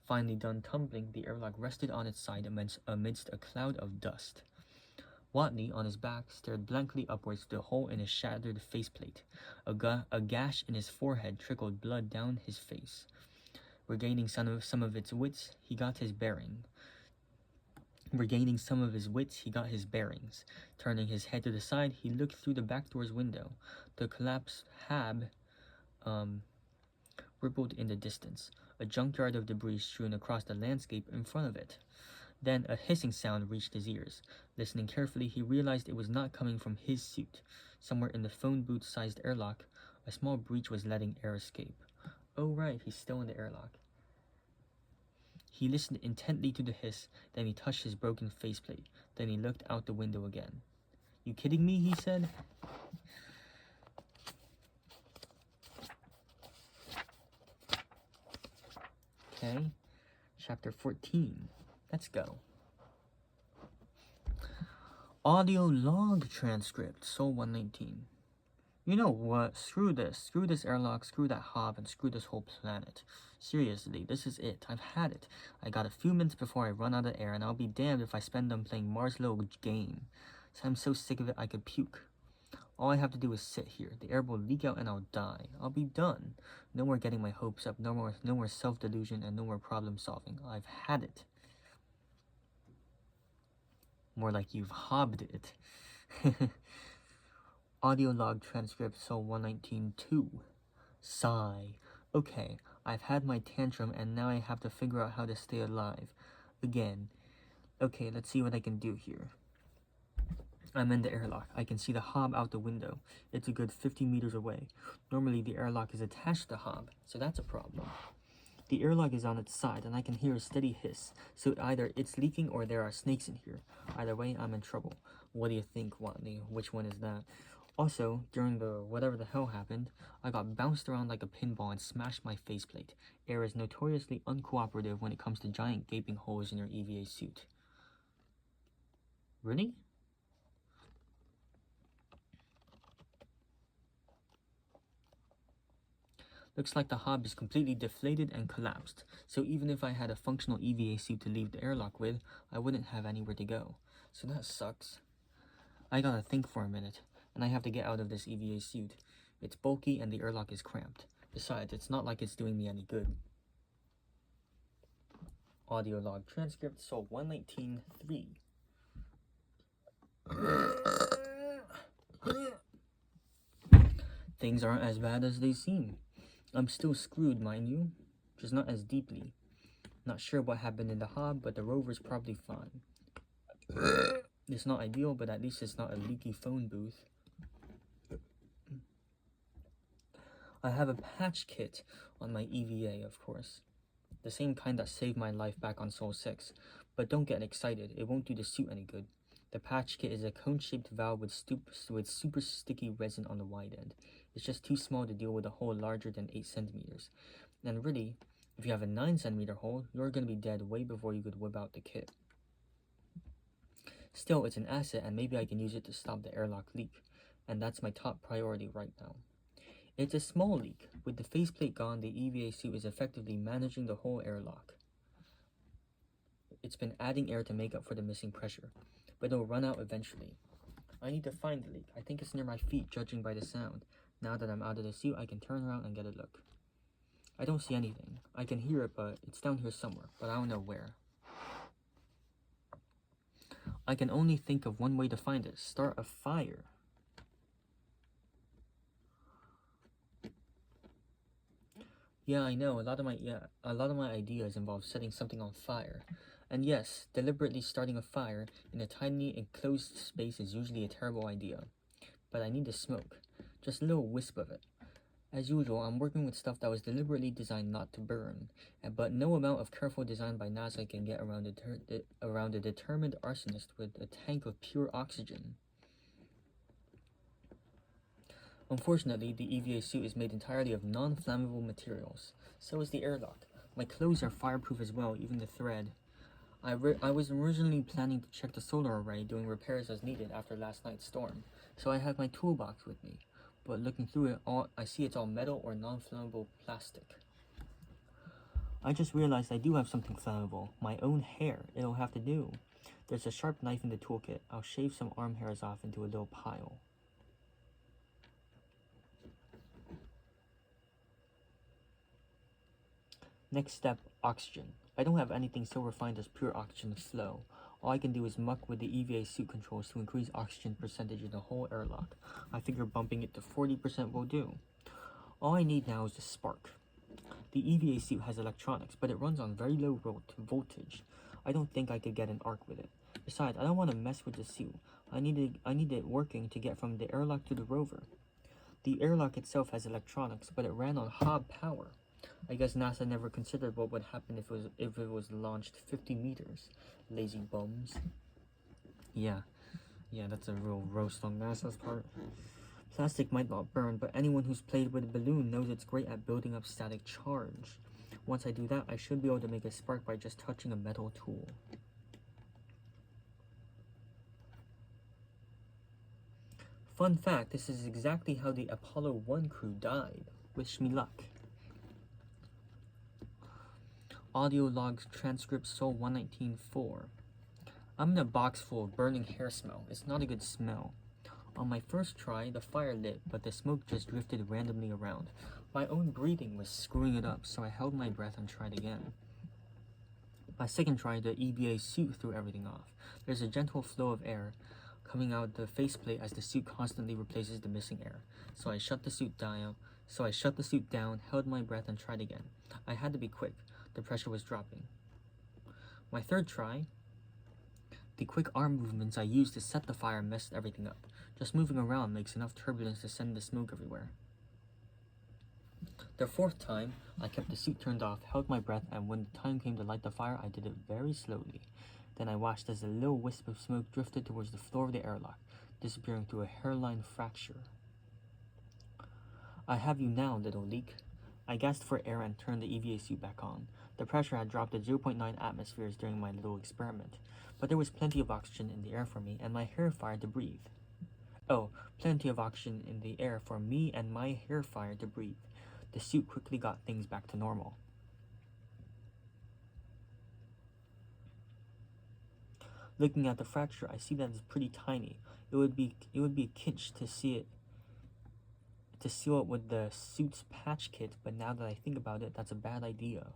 Finally done tumbling, the airlock rested on its side amidst a cloud of dust. Watney, on his back, stared blankly upwards to the hole in his shattered faceplate. A gash in his forehead trickled blood down his face. Regaining some of his wits, he got his bearings. Turning his head to the side, he looked through the back door's window. The collapsed hab rippled in the distance, a junkyard of debris strewn across the landscape in front of it. Then a hissing sound reached his ears. Listening carefully, he realized it was not coming from his suit. Somewhere in the phone booth-sized airlock, a small breach was letting air escape. Oh right, he's still in the airlock. He listened intently to the hiss, then he touched his broken faceplate. Then he looked out the window again. "You kidding me?" he said. Okay, chapter 14. Let's go. Audio log transcript, Soul 119. You know what? Screw this. Screw this airlock, screw that hob, and screw this whole planet. Seriously, this is it. I've had it. I got a few minutes before I run out of air, and I'll be damned if I spend them playing Marslow game. So I'm so sick of it I could puke. All I have to do is sit here. The air will leak out and I'll die. I'll be done. No more getting my hopes up, no more self-delusion, and no more problem solving. I've had it. More like you've hobbed it. Audio log transcript, Soul 119-2. Sigh. Okay, I've had my tantrum and now I have to figure out how to stay alive. Again. Okay, let's see what I can do here. I'm in the airlock. I can see the hob out the window. It's a good 50 meters away. Normally the airlock is attached to the hob, so that's a problem. The airlock is on its side and I can hear a steady hiss, so either it's leaking or there are snakes in here. Either way, I'm in trouble. What do you think, Watney? Which one is that? Also, during the whatever the hell happened, I got bounced around like a pinball and smashed my faceplate. Air is notoriously uncooperative when it comes to giant gaping holes in your EVA suit. Really? Looks like the hob is completely deflated and collapsed, so even if I had a functional EVA suit to leave the airlock with, I wouldn't have anywhere to go. So that sucks. I gotta think for a minute, and I have to get out of this EVA suit. It's bulky and the airlock is cramped. Besides, it's not like it's doing me any good. Audio log transcript, Soul 119-3. Things aren't as bad as they seem. I'm still screwed, mind you, just not as deeply. Not sure what happened in the hob, but the rover's probably fine. It's not ideal, but at least it's not a leaky phone booth. I have a patch kit on my EVA, of course. The same kind that saved my life back on Soul 6. But don't get excited, it won't do the suit any good. The patch kit is a cone-shaped valve with super sticky resin on the wide end. It's just too small to deal with a hole larger than 8 centimeters. And really, if you have a 9 centimeter hole, you're going to be dead way before you could whip out the kit. Still, it's an asset and maybe I can use it to stop the airlock leak. And that's my top priority right now. It's a small leak. With the faceplate gone, the EVA suit is effectively managing the whole airlock. It's been adding air to make up for the missing pressure, but it'll run out eventually. I need to find the leak. I think it's near my feet, judging by the sound. Now that I'm out of the suit, I can turn around and get a look. I don't see anything. I can hear it, but it's down here somewhere, but I don't know where. I can only think of one way to find it. Start a fire. Yeah, I know. A lot of my ideas involve setting something on fire. And yes, deliberately starting a fire in a tiny enclosed space is usually a terrible idea. But I need the smoke. Just a little wisp of it. As usual, I'm working with stuff that was deliberately designed not to burn, but no amount of careful design by NASA can get around a determined arsonist with a tank of pure oxygen. Unfortunately, the EVA suit is made entirely of non-flammable materials. So is the airlock. My clothes are fireproof as well, even the thread. I was originally planning to check the solar array, doing repairs as needed after last night's storm, so I have my toolbox with me. But looking through it, I see it's all metal or non-flammable plastic. I just realized I do have something flammable. My own hair. It'll have to do. There's a sharp knife in the toolkit. I'll shave some arm hairs off into a little pile. Next step, oxygen. I don't have anything so refined as pure oxygen flow. All I can do is muck with the EVA suit controls to increase oxygen percentage in the whole airlock. I figure bumping it to 40% will do. All I need now is a spark. The EVA suit has electronics, but it runs on very low voltage. I don't think I could get an arc with it. Besides, I don't want to mess with the suit. I need it working to get from the airlock to the rover. The airlock itself has electronics, but it ran on Hobb power. I guess NASA never considered what would happen if it was launched 50 meters. Lazy bums. Yeah, that's a real roast on NASA's part. Plastic might not burn, but anyone who's played with a balloon knows it's great at building up static charge. Once I do that, I should be able to make a spark by just touching a metal tool. Fun fact, this is exactly how the Apollo 1 crew died. Wish me luck. Audio logs transcript Sol 119.4. I'm in a box full of burning hair smell. It's not a good smell. On my first try, the fire lit, but the smoke just drifted randomly around. My own breathing was screwing it up, so I held my breath and tried again. My second try, the EVA suit threw everything off. There's a gentle flow of air coming out the faceplate as the suit constantly replaces the missing air. So I shut the suit down, held my breath, and tried again. I had to be quick. The pressure was dropping. My third try, the quick arm movements I used to set the fire messed everything up. Just moving around makes enough turbulence to send the smoke everywhere. The fourth time, I kept the suit turned off, held my breath, and when the time came to light the fire, I did it very slowly. Then I watched as a little wisp of smoke drifted towards the floor of the airlock, disappearing through a hairline fracture. I have you now, little leak. I gasped for air and turned the EVA suit back on. The pressure had dropped to 0.9 atmospheres during my little experiment, but there was plenty of oxygen in the air for me and my hair fire to breathe. Oh, plenty of oxygen in the air for me and my hair fire to breathe. The suit quickly got things back to normal. Looking at the fracture, I see that it's pretty tiny. It would be a kitsch to seal it with the suit's patch kit, but now that I think about it, that's a bad idea.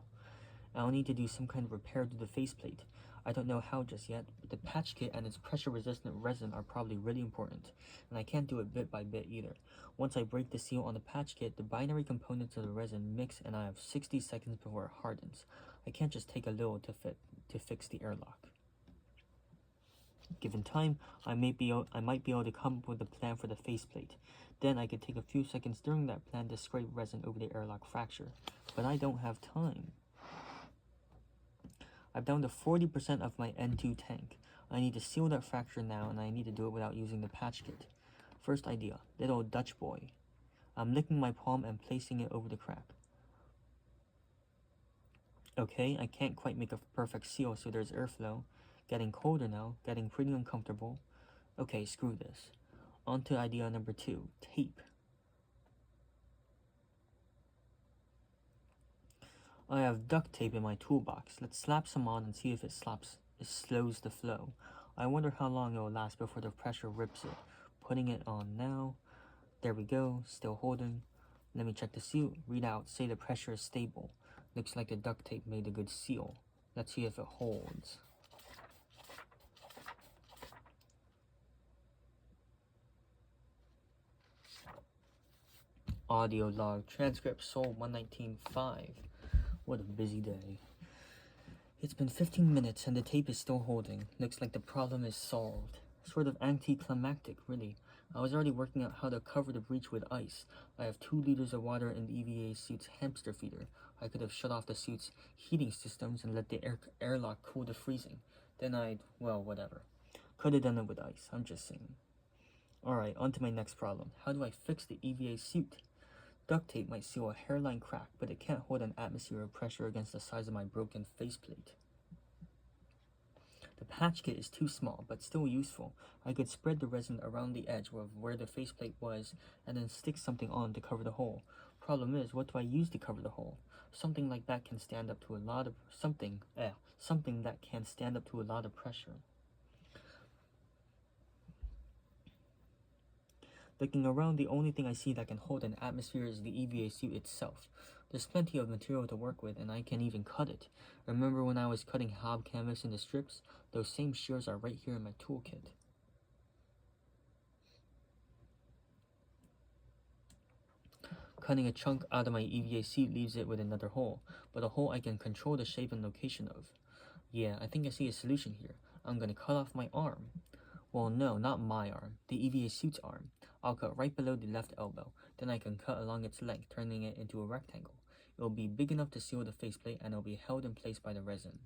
I'll need to do some kind of repair to the faceplate. I don't know how just yet, but the patch kit and its pressure-resistant resin are probably really important, and I can't do it bit by bit either. Once I break the seal on the patch kit, the binary components of the resin mix and I have 60 seconds before it hardens. I can't just take a little to fix the airlock. Given time, I might be able to come up with a plan for the faceplate. Then I could take a few seconds during that plan to scrape resin over the airlock fracture. But I don't have time. I'm down to 40% of my N2 tank. I need to seal that fracture now, and I need to do it without using the patch kit. First idea, little Dutch boy. I'm licking my palm and placing it over the crack. Okay, I can't quite make a perfect seal, so there's airflow. Getting colder now, getting pretty uncomfortable. Okay, screw this. On to idea number 2, tape. I have duct tape in my toolbox. Let's slap some on and see if it slows the flow. I wonder how long it will last before the pressure rips it. Putting it on now. There we go, still holding. Let me check the suit. Read out, say the pressure is stable. Looks like the duct tape made a good seal. Let's see if it holds. Audio log, transcript, Sol 119.5. What a busy day. It's been 15 minutes and the tape is still holding. Looks like the problem is solved. Sort of anticlimactic, really. I was already working out how to cover the breach with ice. I have 2 liters of water in the EVA suit's hamster feeder. I could have shut off the suit's heating systems and let the airlock cool to freezing. Then well, whatever. Could have done it with ice, I'm just saying. Alright, on to my next problem. How do I fix the EVA suit? Duct tape might seal a hairline crack, but it can't hold an atmosphere of pressure against the size of my broken faceplate. The patch kit is too small, but still useful. I could spread the resin around the edge of where the faceplate was, and then stick something on to cover the hole. Problem is, what do I use to cover the hole? Something like that can stand up to a lot of something that can stand up to a lot of pressure. Looking around, the only thing I see that can hold an atmosphere is the EVA suit itself. There's plenty of material to work with, and I can even cut it. Remember when I was cutting hob canvas into strips? Those same shears are right here in my toolkit. Cutting a chunk out of my EVA suit leaves it with another hole, but a hole I can control the shape and location of. Yeah, I think I see a solution here. I'm gonna cut off my arm. Well, no, not my arm, the EVA suit's arm. I'll cut right below the left elbow, then I can cut along its length, turning it into a rectangle. It will be big enough to seal the faceplate, and it will be held in place by the resin.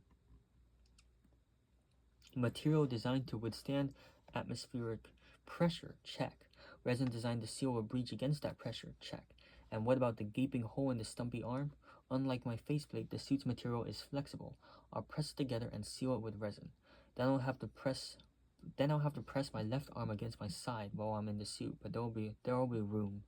Material designed to withstand atmospheric pressure, check. Resin designed to seal a breach against that pressure, check. And what about the gaping hole in the stumpy arm? Unlike my faceplate, the suit's material is flexible. I'll press it together and seal it with resin. Then I'll have to press my left arm against my side while I'm in the suit, but there will be room.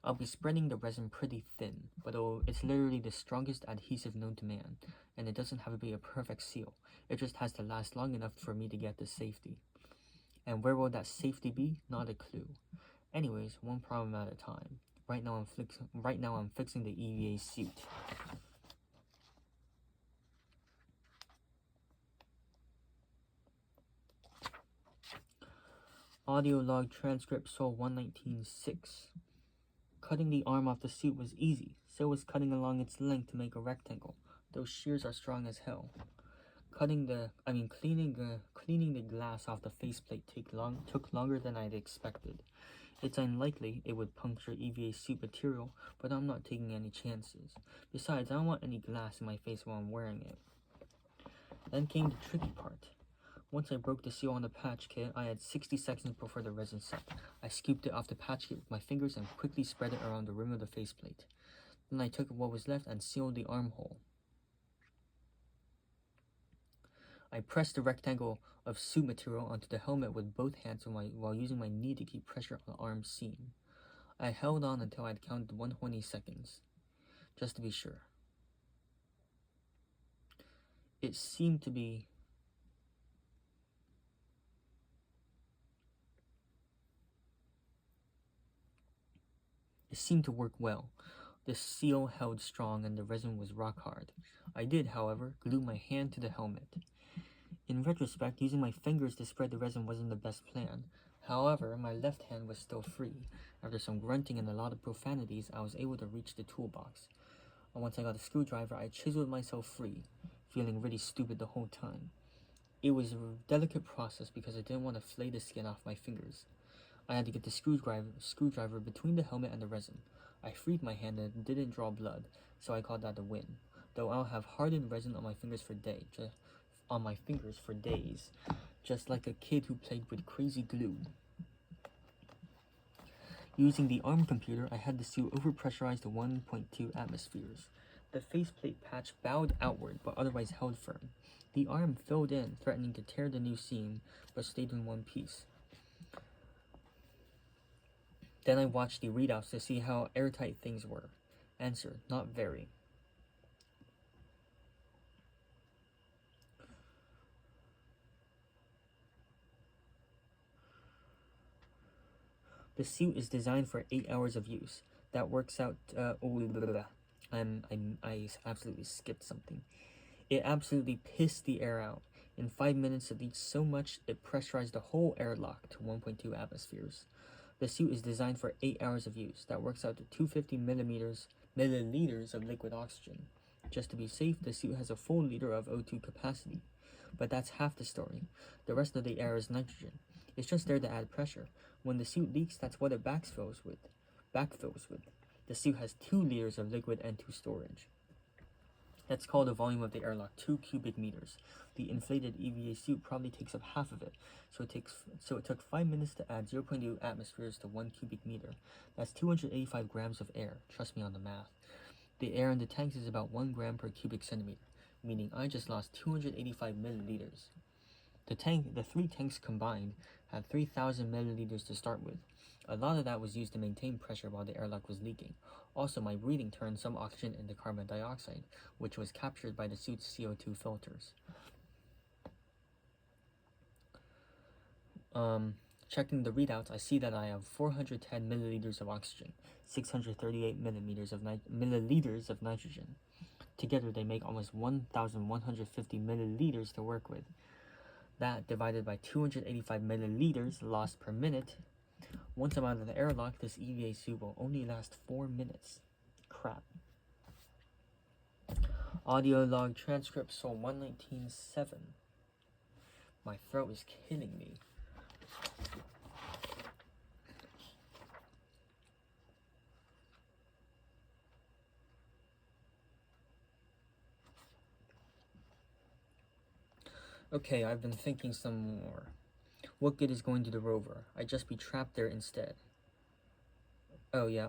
I'll be spreading the resin pretty thin, but it's literally the strongest adhesive known to man, and it doesn't have to be a perfect seal. It just has to last long enough for me to get to safety. And where will that safety be? Not a clue. Anyways, one problem at a time. Right now I'm fixing the EVA suit. Audio log, transcript, Sol 119.6. Cutting the arm off the suit was easy. So was cutting along its length to make a rectangle. Those shears are strong as hell. Cleaning the glass off the faceplate took longer than I'd expected. It's unlikely it would puncture EVA suit material, but I'm not taking any chances. Besides, I don't want any glass in my face while I'm wearing it. Then came the tricky part. Once I broke the seal on the patch kit, I had 60 seconds before the resin set. I scooped it off the patch kit with my fingers and quickly spread it around the rim of the faceplate. Then I took what was left and sealed the armhole. I pressed the rectangle of suit material onto the helmet with both hands while using my knee to keep pressure on the arm seam. I held on until I'd counted 120 seconds, just to be sure. It seemed to work well. The seal held strong and the resin was rock hard. I did, however, glue my hand to the helmet. In retrospect, using my fingers to spread the resin wasn't the best plan. However, my left hand was still free. After some grunting and a lot of profanities, I was able to reach the toolbox. And once I got a screwdriver, I chiseled myself free, feeling really stupid the whole time. It was a delicate process because I didn't want to flay the skin off my fingers. I had to get the screwdriver between the helmet and the resin. I freed my hand and didn't draw blood, so I called that a win. Though I'll have hardened resin on my fingers for days, just like a kid who played with crazy glue. Using the ARM computer, I had the suit overpressurized to 1.2 atmospheres. The faceplate patch bowed outward, but otherwise held firm. The arm filled in, threatening to tear the new seam, but stayed in one piece. Then I watched the readouts to see how airtight things were. Answer, not very. The suit is designed for 8 hours of use. That works out, I absolutely skipped something. It absolutely pissed the air out. In 5 minutes it leaked so much it pressurized the whole airlock to 1.2 atmospheres. The suit is designed for 8 hours of use. That works out to 250 milliliters of liquid oxygen. Just to be safe, the suit has a full liter of O2 capacity. But that's half the story. The rest of the air is nitrogen. It's just there to add pressure. When the suit leaks, that's what it backfills with. The suit has 2 liters of liquid N2 storage. That's called the volume of the airlock, 2 cubic meters. The inflated EVA suit probably takes up half of it, so it took 5 minutes to add 0.2 atmospheres to 1 cubic meter. That's 285 grams of air. Trust me on the math. The air in the tanks is about 1 gram per cubic centimeter, meaning I just lost 285 milliliters. The 3 tanks combined had 3,000 milliliters to start with. A lot of that was used to maintain pressure while the airlock was leaking. Also, my breathing turned some oxygen into carbon dioxide, which was captured by the suit's CO2 filters. Checking the readouts, I see that I have 410 milliliters of oxygen, 638 milliliters of nitrogen. Together, they make almost 1,150 milliliters to work with. That divided by 285 milliliters lost per minute. Once I'm out of the airlock, this EVA suit will only last 4 minutes. Crap. Audio log transcript Sol 119.7. My throat is killing me. Okay, I've been thinking some more. What good is going to the rover? I'd just be trapped there instead. Oh yeah,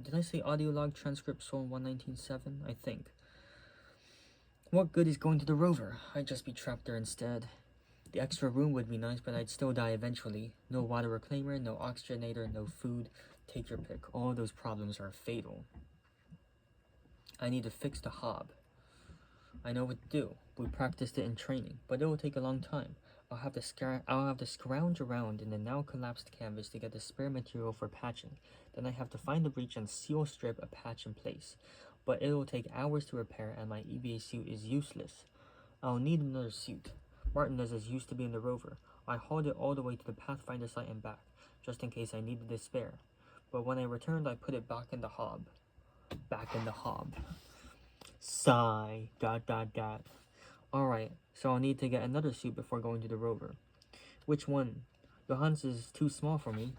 did I say audio log transcript Sol 119.7? I think. What good is going to the rover? I'd just be trapped there instead. The extra room would be nice, but I'd still die eventually. No water reclaimer, no oxygenator, no food. Take your pick. All those problems are fatal. I need to fix the hob. I know what to do. We practiced it in training, but it will take a long time. I'll have to scrounge around in the now collapsed canvas to get the spare material for patching. Then I have to find the breach and seal strip a patch in place. But it will take hours to repair, and my EVA suit is useless. I'll need another suit. Martinez's used to be in the rover. I hauled it all the way to the Pathfinder site and back, just in case I needed a spare. But when I returned, I put it back in the hob. Sigh. ... Alright, so I'll need to get another suit before going to the rover. Which one? Johan's is too small for me.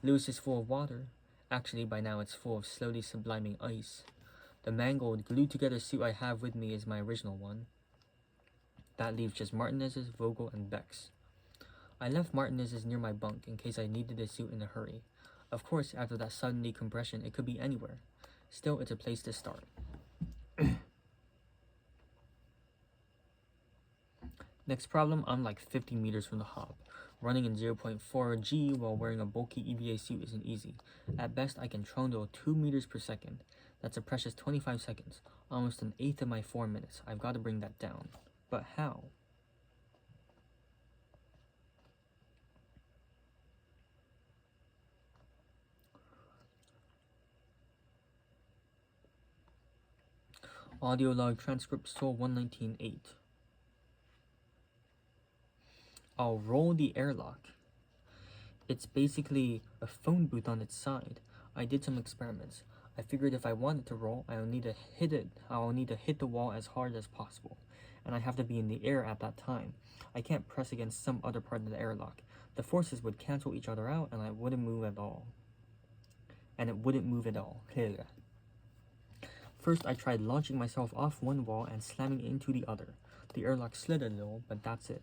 Lewis is full of water. Actually, by now it's full of slowly subliming ice. The mangled, glued together suit I have with me is my original one. That leaves just Martinez's, Vogel, and Beck's. I left Martinez's near my bunk in case I needed a suit in a hurry. Of course, after that sudden decompression, it could be anywhere. Still, it's a place to start. Next problem, I'm like 50 meters from the hob. Running in 0.4 G while wearing a bulky EVA suit isn't easy. At best, I can trundle 2 meters per second. That's a precious 25 seconds, almost an eighth of my 4 minutes. I've got to bring that down. But how? Audio log transcript Sol 119.8. I'll roll the airlock. It's basically a phone booth on its side. I did some experiments. I figured if I wanted to roll, I'll need to hit the wall as hard as possible. And I have to be in the air at that time. I can't press against some other part of the airlock. The forces would cancel each other out and I wouldn't move at all. First, I tried launching myself off one wall and slamming into the other. The airlock slid a little, but that's it.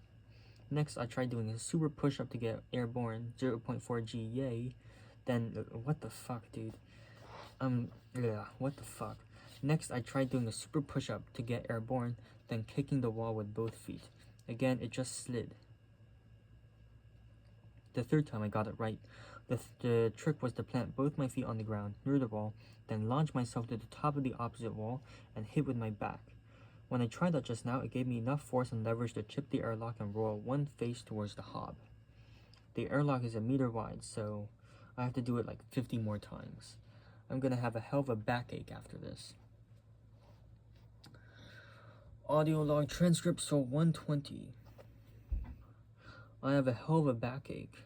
Next, I tried doing a super push-up to get airborne, 0.4 G, yay. Then, what the fuck, dude? What the fuck? Next, I tried doing a super push-up to get airborne, then kicking the wall with both feet. Again, it just slid. The third time I got it right. The trick was to plant both my feet on the ground, near the wall, then launch myself to the top of the opposite wall and hit with my back. When I tried that just now, it gave me enough force and leverage to chip the airlock and roll one face towards the hob. The airlock is 1 meter wide, so I have to do it like 50 more times. I'm gonna have a hell of a backache after this. Audio log transcript Sol 120. I have a hell of a backache.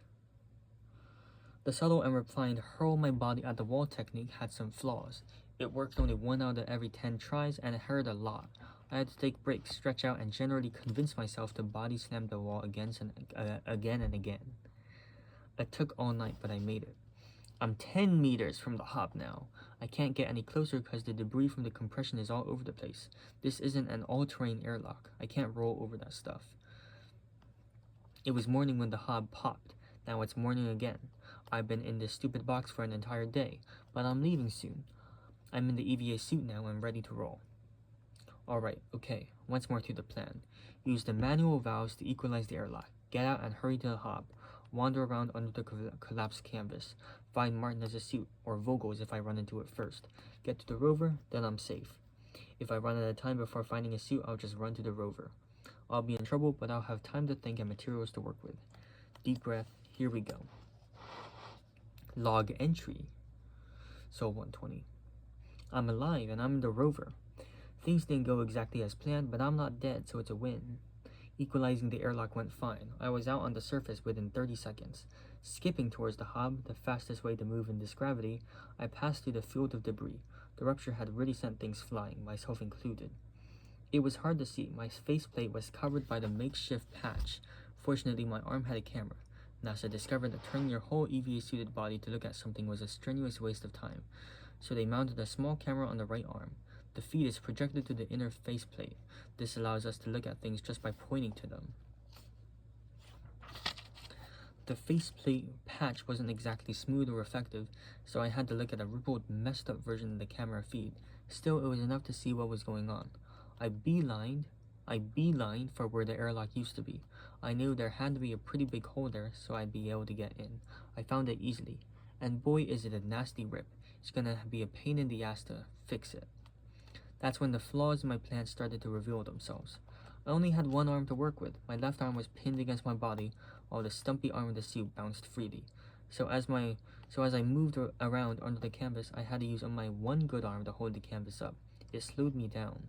The subtle and replying hurl my body at the wall technique had some flaws. It worked only 1 out of every 10 tries and it hurt a lot. I had to take breaks, stretch out, and generally convince myself to body slam the wall again and again. It took all night, but I made it. I'm 10 meters from the hop now. I can't get any closer because the debris from the compression is all over the place. This isn't an all-terrain airlock. I can't roll over that stuff. It was morning when the hob popped. Now it's morning again. I've been in this stupid box for an entire day, but I'm leaving soon. I'm in the EVA suit now and ready to roll. Alright, okay, once more to the plan. Use the manual valves to equalize the airlock. Get out and hurry to the hob. Wander around under the collapsed canvas. Find Martinez's suit, or Vogel's if I run into it first. Get to the rover, then I'm safe. If I run out of time before finding a suit, I'll just run to the rover. I'll be in trouble, but I'll have time to think and materials to work with. Deep breath, here we go. Log entry. Sol 120. I'm alive and I'm in the rover. Things didn't go exactly as planned, but I'm not dead, so it's a win. Equalizing the airlock went fine. I was out on the surface within 30 seconds. Skipping towards the hob, the fastest way to move in this gravity, I passed through the field of debris. The rupture had really sent things flying, myself included. It was hard to see. My faceplate was covered by the makeshift patch. Fortunately, my arm had a camera. NASA discovered that turning your whole EVA-suited body to look at something was a strenuous waste of time, so they mounted a small camera on the right arm. The feed is projected to the inner faceplate. This allows us to look at things just by pointing to them. The faceplate patch wasn't exactly smooth or effective, so I had to look at a rippled, messed up version of the camera feed. Still, it was enough to see what was going on. I beelined for where the airlock used to be. I knew there had to be a pretty big hole there, so I'd be able to get in. I found it easily, and boy is it a nasty rip. It's gonna be a pain in the ass to fix it. That's when the flaws in my plan started to reveal themselves. I only had one arm to work with. My left arm was pinned against my body, while the stumpy arm of the suit bounced freely. So as I moved around under the canvas, I had to use my one good arm to hold the canvas up. It slowed me down.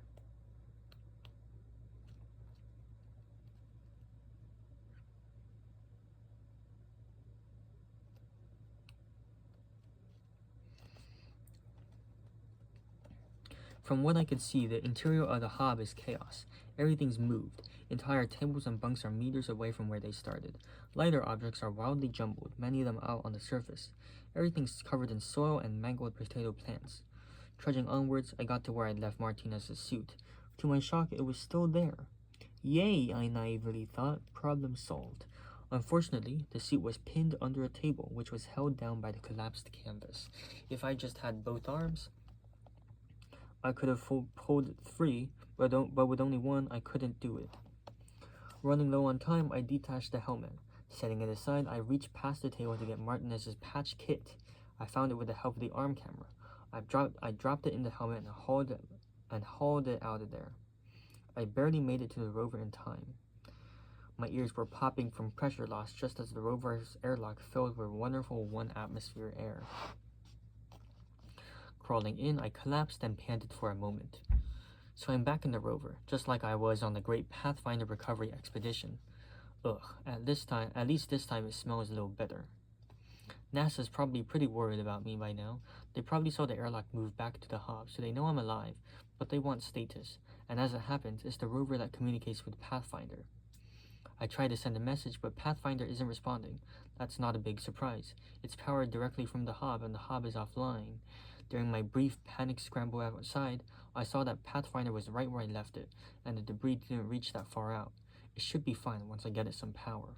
From what I could see, the interior of the hob is chaos. Everything's moved. Entire tables and bunks are meters away from where they started. Lighter objects are wildly jumbled, many of them out on the surface. Everything's covered in soil and mangled potato plants. Trudging onwards, I got to where I'd left Martinez's suit. To my shock, it was still there. Yay, I naively thought. Problem solved. Unfortunately, the suit was pinned under a table, which was held down by the collapsed canvas. If I just had both arms, I could have pulled it free, but with only one, I couldn't do it. Running low on time, I detached the helmet. Setting it aside, I reached past the table to get Martinez's patch kit. I found it with the help of the arm camera. I dropped it in the helmet and hauled it out of there. I barely made it to the rover in time. My ears were popping from pressure loss just as the rover's airlock filled with wonderful 1 atmosphere air. Crawling in, I collapsed and panted for a moment. So I'm back in the rover, just like I was on the Great Pathfinder Recovery Expedition. Ugh, at least this time it smells a little better. NASA's probably pretty worried about me by now. They probably saw the airlock move back to the hub, so they know I'm alive, but they want status. And as it happens, it's the rover that communicates with Pathfinder. I tried to send a message, but Pathfinder isn't responding. That's not a big surprise. It's powered directly from the hub, and the hub is offline. During my brief panic scramble outside, I saw that Pathfinder was right where I left it, and the debris didn't reach that far out. It should be fine once I get it some power.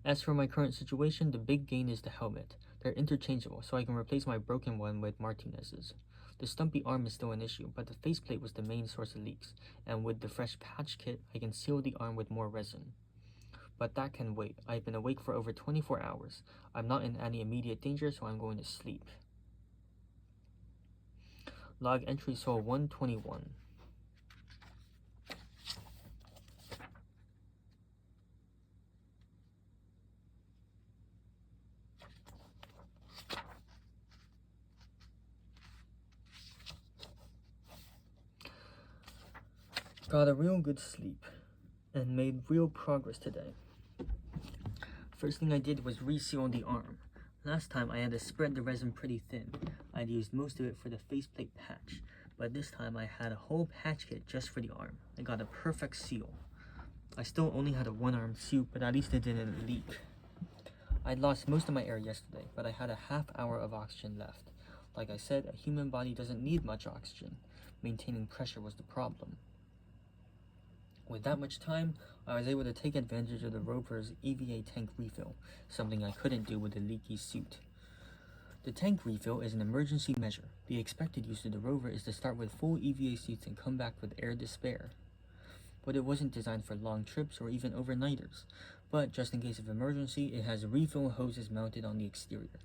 As for my current situation, the big gain is the helmet. They're interchangeable, so I can replace my broken one with Martinez's. The stumpy arm is still an issue, but the faceplate was the main source of leaks, and with the fresh patch kit, I can seal the arm with more resin. But that can wait. I've been awake for over 24 hours. I'm not in any immediate danger, so I'm going to sleep. Log entry Sol 121. Got a real good sleep and made real progress today. First thing I did was reseal the arm. Last time I had to spread the resin pretty thin. I'd used most of it for the faceplate patch, but this time I had a whole patch kit just for the arm. I got a perfect seal. I still only had a one-arm suit, but at least it didn't leak. I'd lost most of my air yesterday, but I had a half hour of oxygen left. Like I said, a human body doesn't need much oxygen. Maintaining pressure was the problem. With that much time, I was able to take advantage of the rover's EVA tank refill, something I couldn't do with the leaky suit. The tank refill is an emergency measure. The expected use of the rover is to start with full EVA suits and come back with air to spare. But it wasn't designed for long trips or even overnighters. But just in case of emergency, it has refill hoses mounted on the exterior.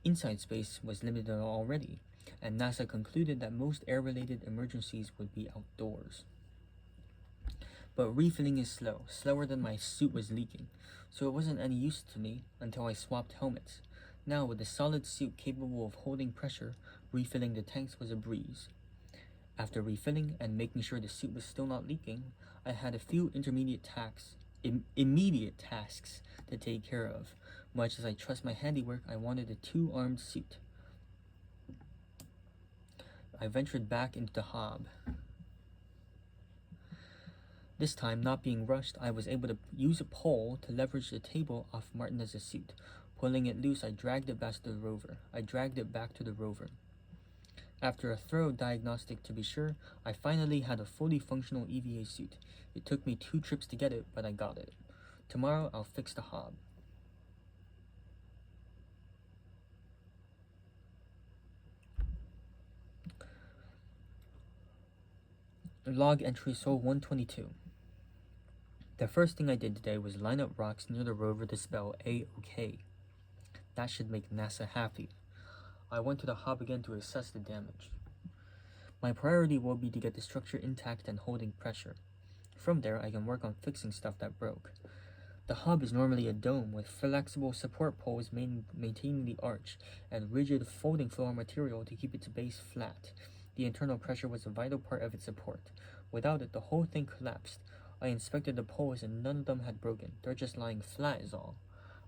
Inside space was limited already, and NASA concluded that most air-related emergencies would be outdoors. But refilling is slow, slower than my suit was leaking, so it wasn't any use to me until I swapped helmets. Now, with a solid suit capable of holding pressure, refilling the tanks was a breeze. After refilling and making sure the suit was still not leaking, I had a few immediate tasks to take care of. Much as I trust my handiwork, I wanted a two-armed suit. I ventured back into the hob. This time, not being rushed, I was able to use a pole to leverage the table off Martinez's suit. Pulling it loose, I dragged it back to the rover. After a thorough diagnostic to be sure, I finally had a fully functional EVA suit. It took me 2 trips to get it, but I got it. Tomorrow, I'll fix the hob. Log entry Sol 122. The first thing I did today was line up rocks near the rover to spell A-OK. That should make NASA happy. I went to the hob again to assess the damage. My priority will be to get the structure intact and holding pressure. From there, I can work on fixing stuff that broke. The hob is normally a dome with flexible support poles maintaining the arch and rigid folding floor material to keep its base flat. The internal pressure was a vital part of its support. Without it, the whole thing collapsed. I inspected the poles and none of them had broken. They're just lying flat is all.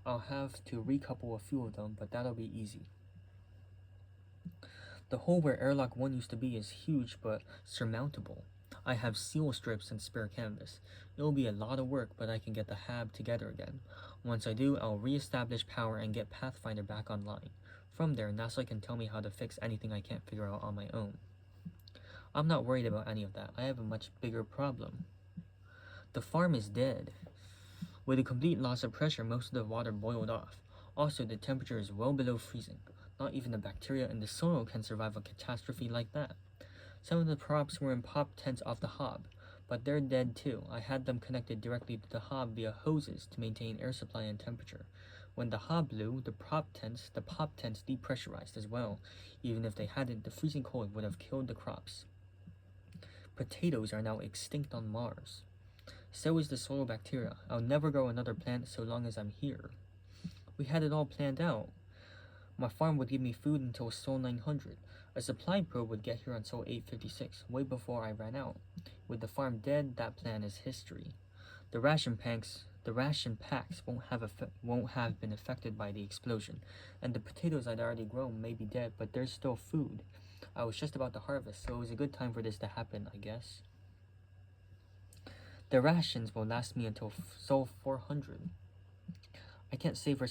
I'll have to recouple a few of them, but that'll be easy. The hole where airlock 1 used to be is huge but surmountable. I have seal strips and spare canvas. It'll be a lot of work, but I can get the hab together again. Once I do, I'll re-establish power and get Pathfinder back online. From there, NASA can tell me how to fix anything I can't figure out on my own. I'm not worried about any of that. I have a much bigger problem. The farm is dead. With a complete loss of pressure, most of the water boiled off. Also, the temperature is well below freezing. Not even the bacteria in the soil can survive a catastrophe like that. Some of the props were in pop tents off the hob, but they're dead too. I had them connected directly to the hob via hoses to maintain air supply and temperature. When the hob blew, the pop tents depressurized as well. Even if they hadn't, the freezing cold would have killed the crops. Potatoes are now extinct on Mars. So is the soil bacteria. I'll never grow another plant so long as I'm here. We had it all planned out. My farm would give me food until Sol 900. A supply probe would get here on Sol 856, way before I ran out. With the farm dead, that plan is history. The ration packs won't have been affected by the explosion, and the potatoes I'd already grown may be dead, but there's still food. I was just about to harvest, so it was a good time for this to happen, I guess. The rations will last me until Sol 400. I can't say for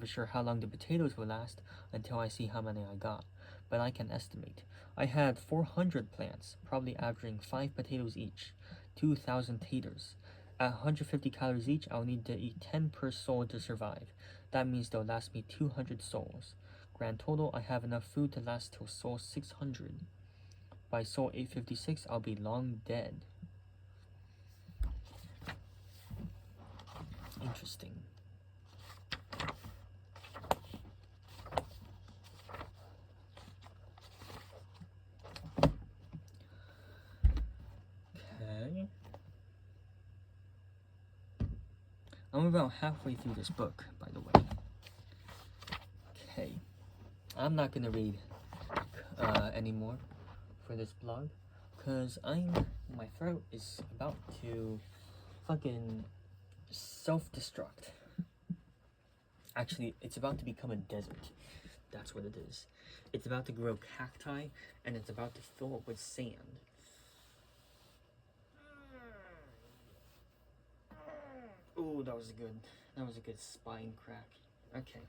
sure how long the potatoes will last until I see how many I got, but I can estimate. I had 400 plants, probably averaging 5 potatoes each, 2,000 taters. At 150 calories each, I'll need to eat 10 per Sol to survive. That means they'll last me 200 Sols. Grand total, I have enough food to last till Sol 600. By Sol 856, I'll be long dead. Interesting. Okay. I'm about halfway through this book, by the way. Okay. I'm not gonna read anymore for this blog, because my throat is about to fucking self-destruct. Actually, it's about to become a desert. That's what it is. It's about to grow cacti, and it's about to fill up with sand. Oh, that was good. That was a good spine crack. Okay.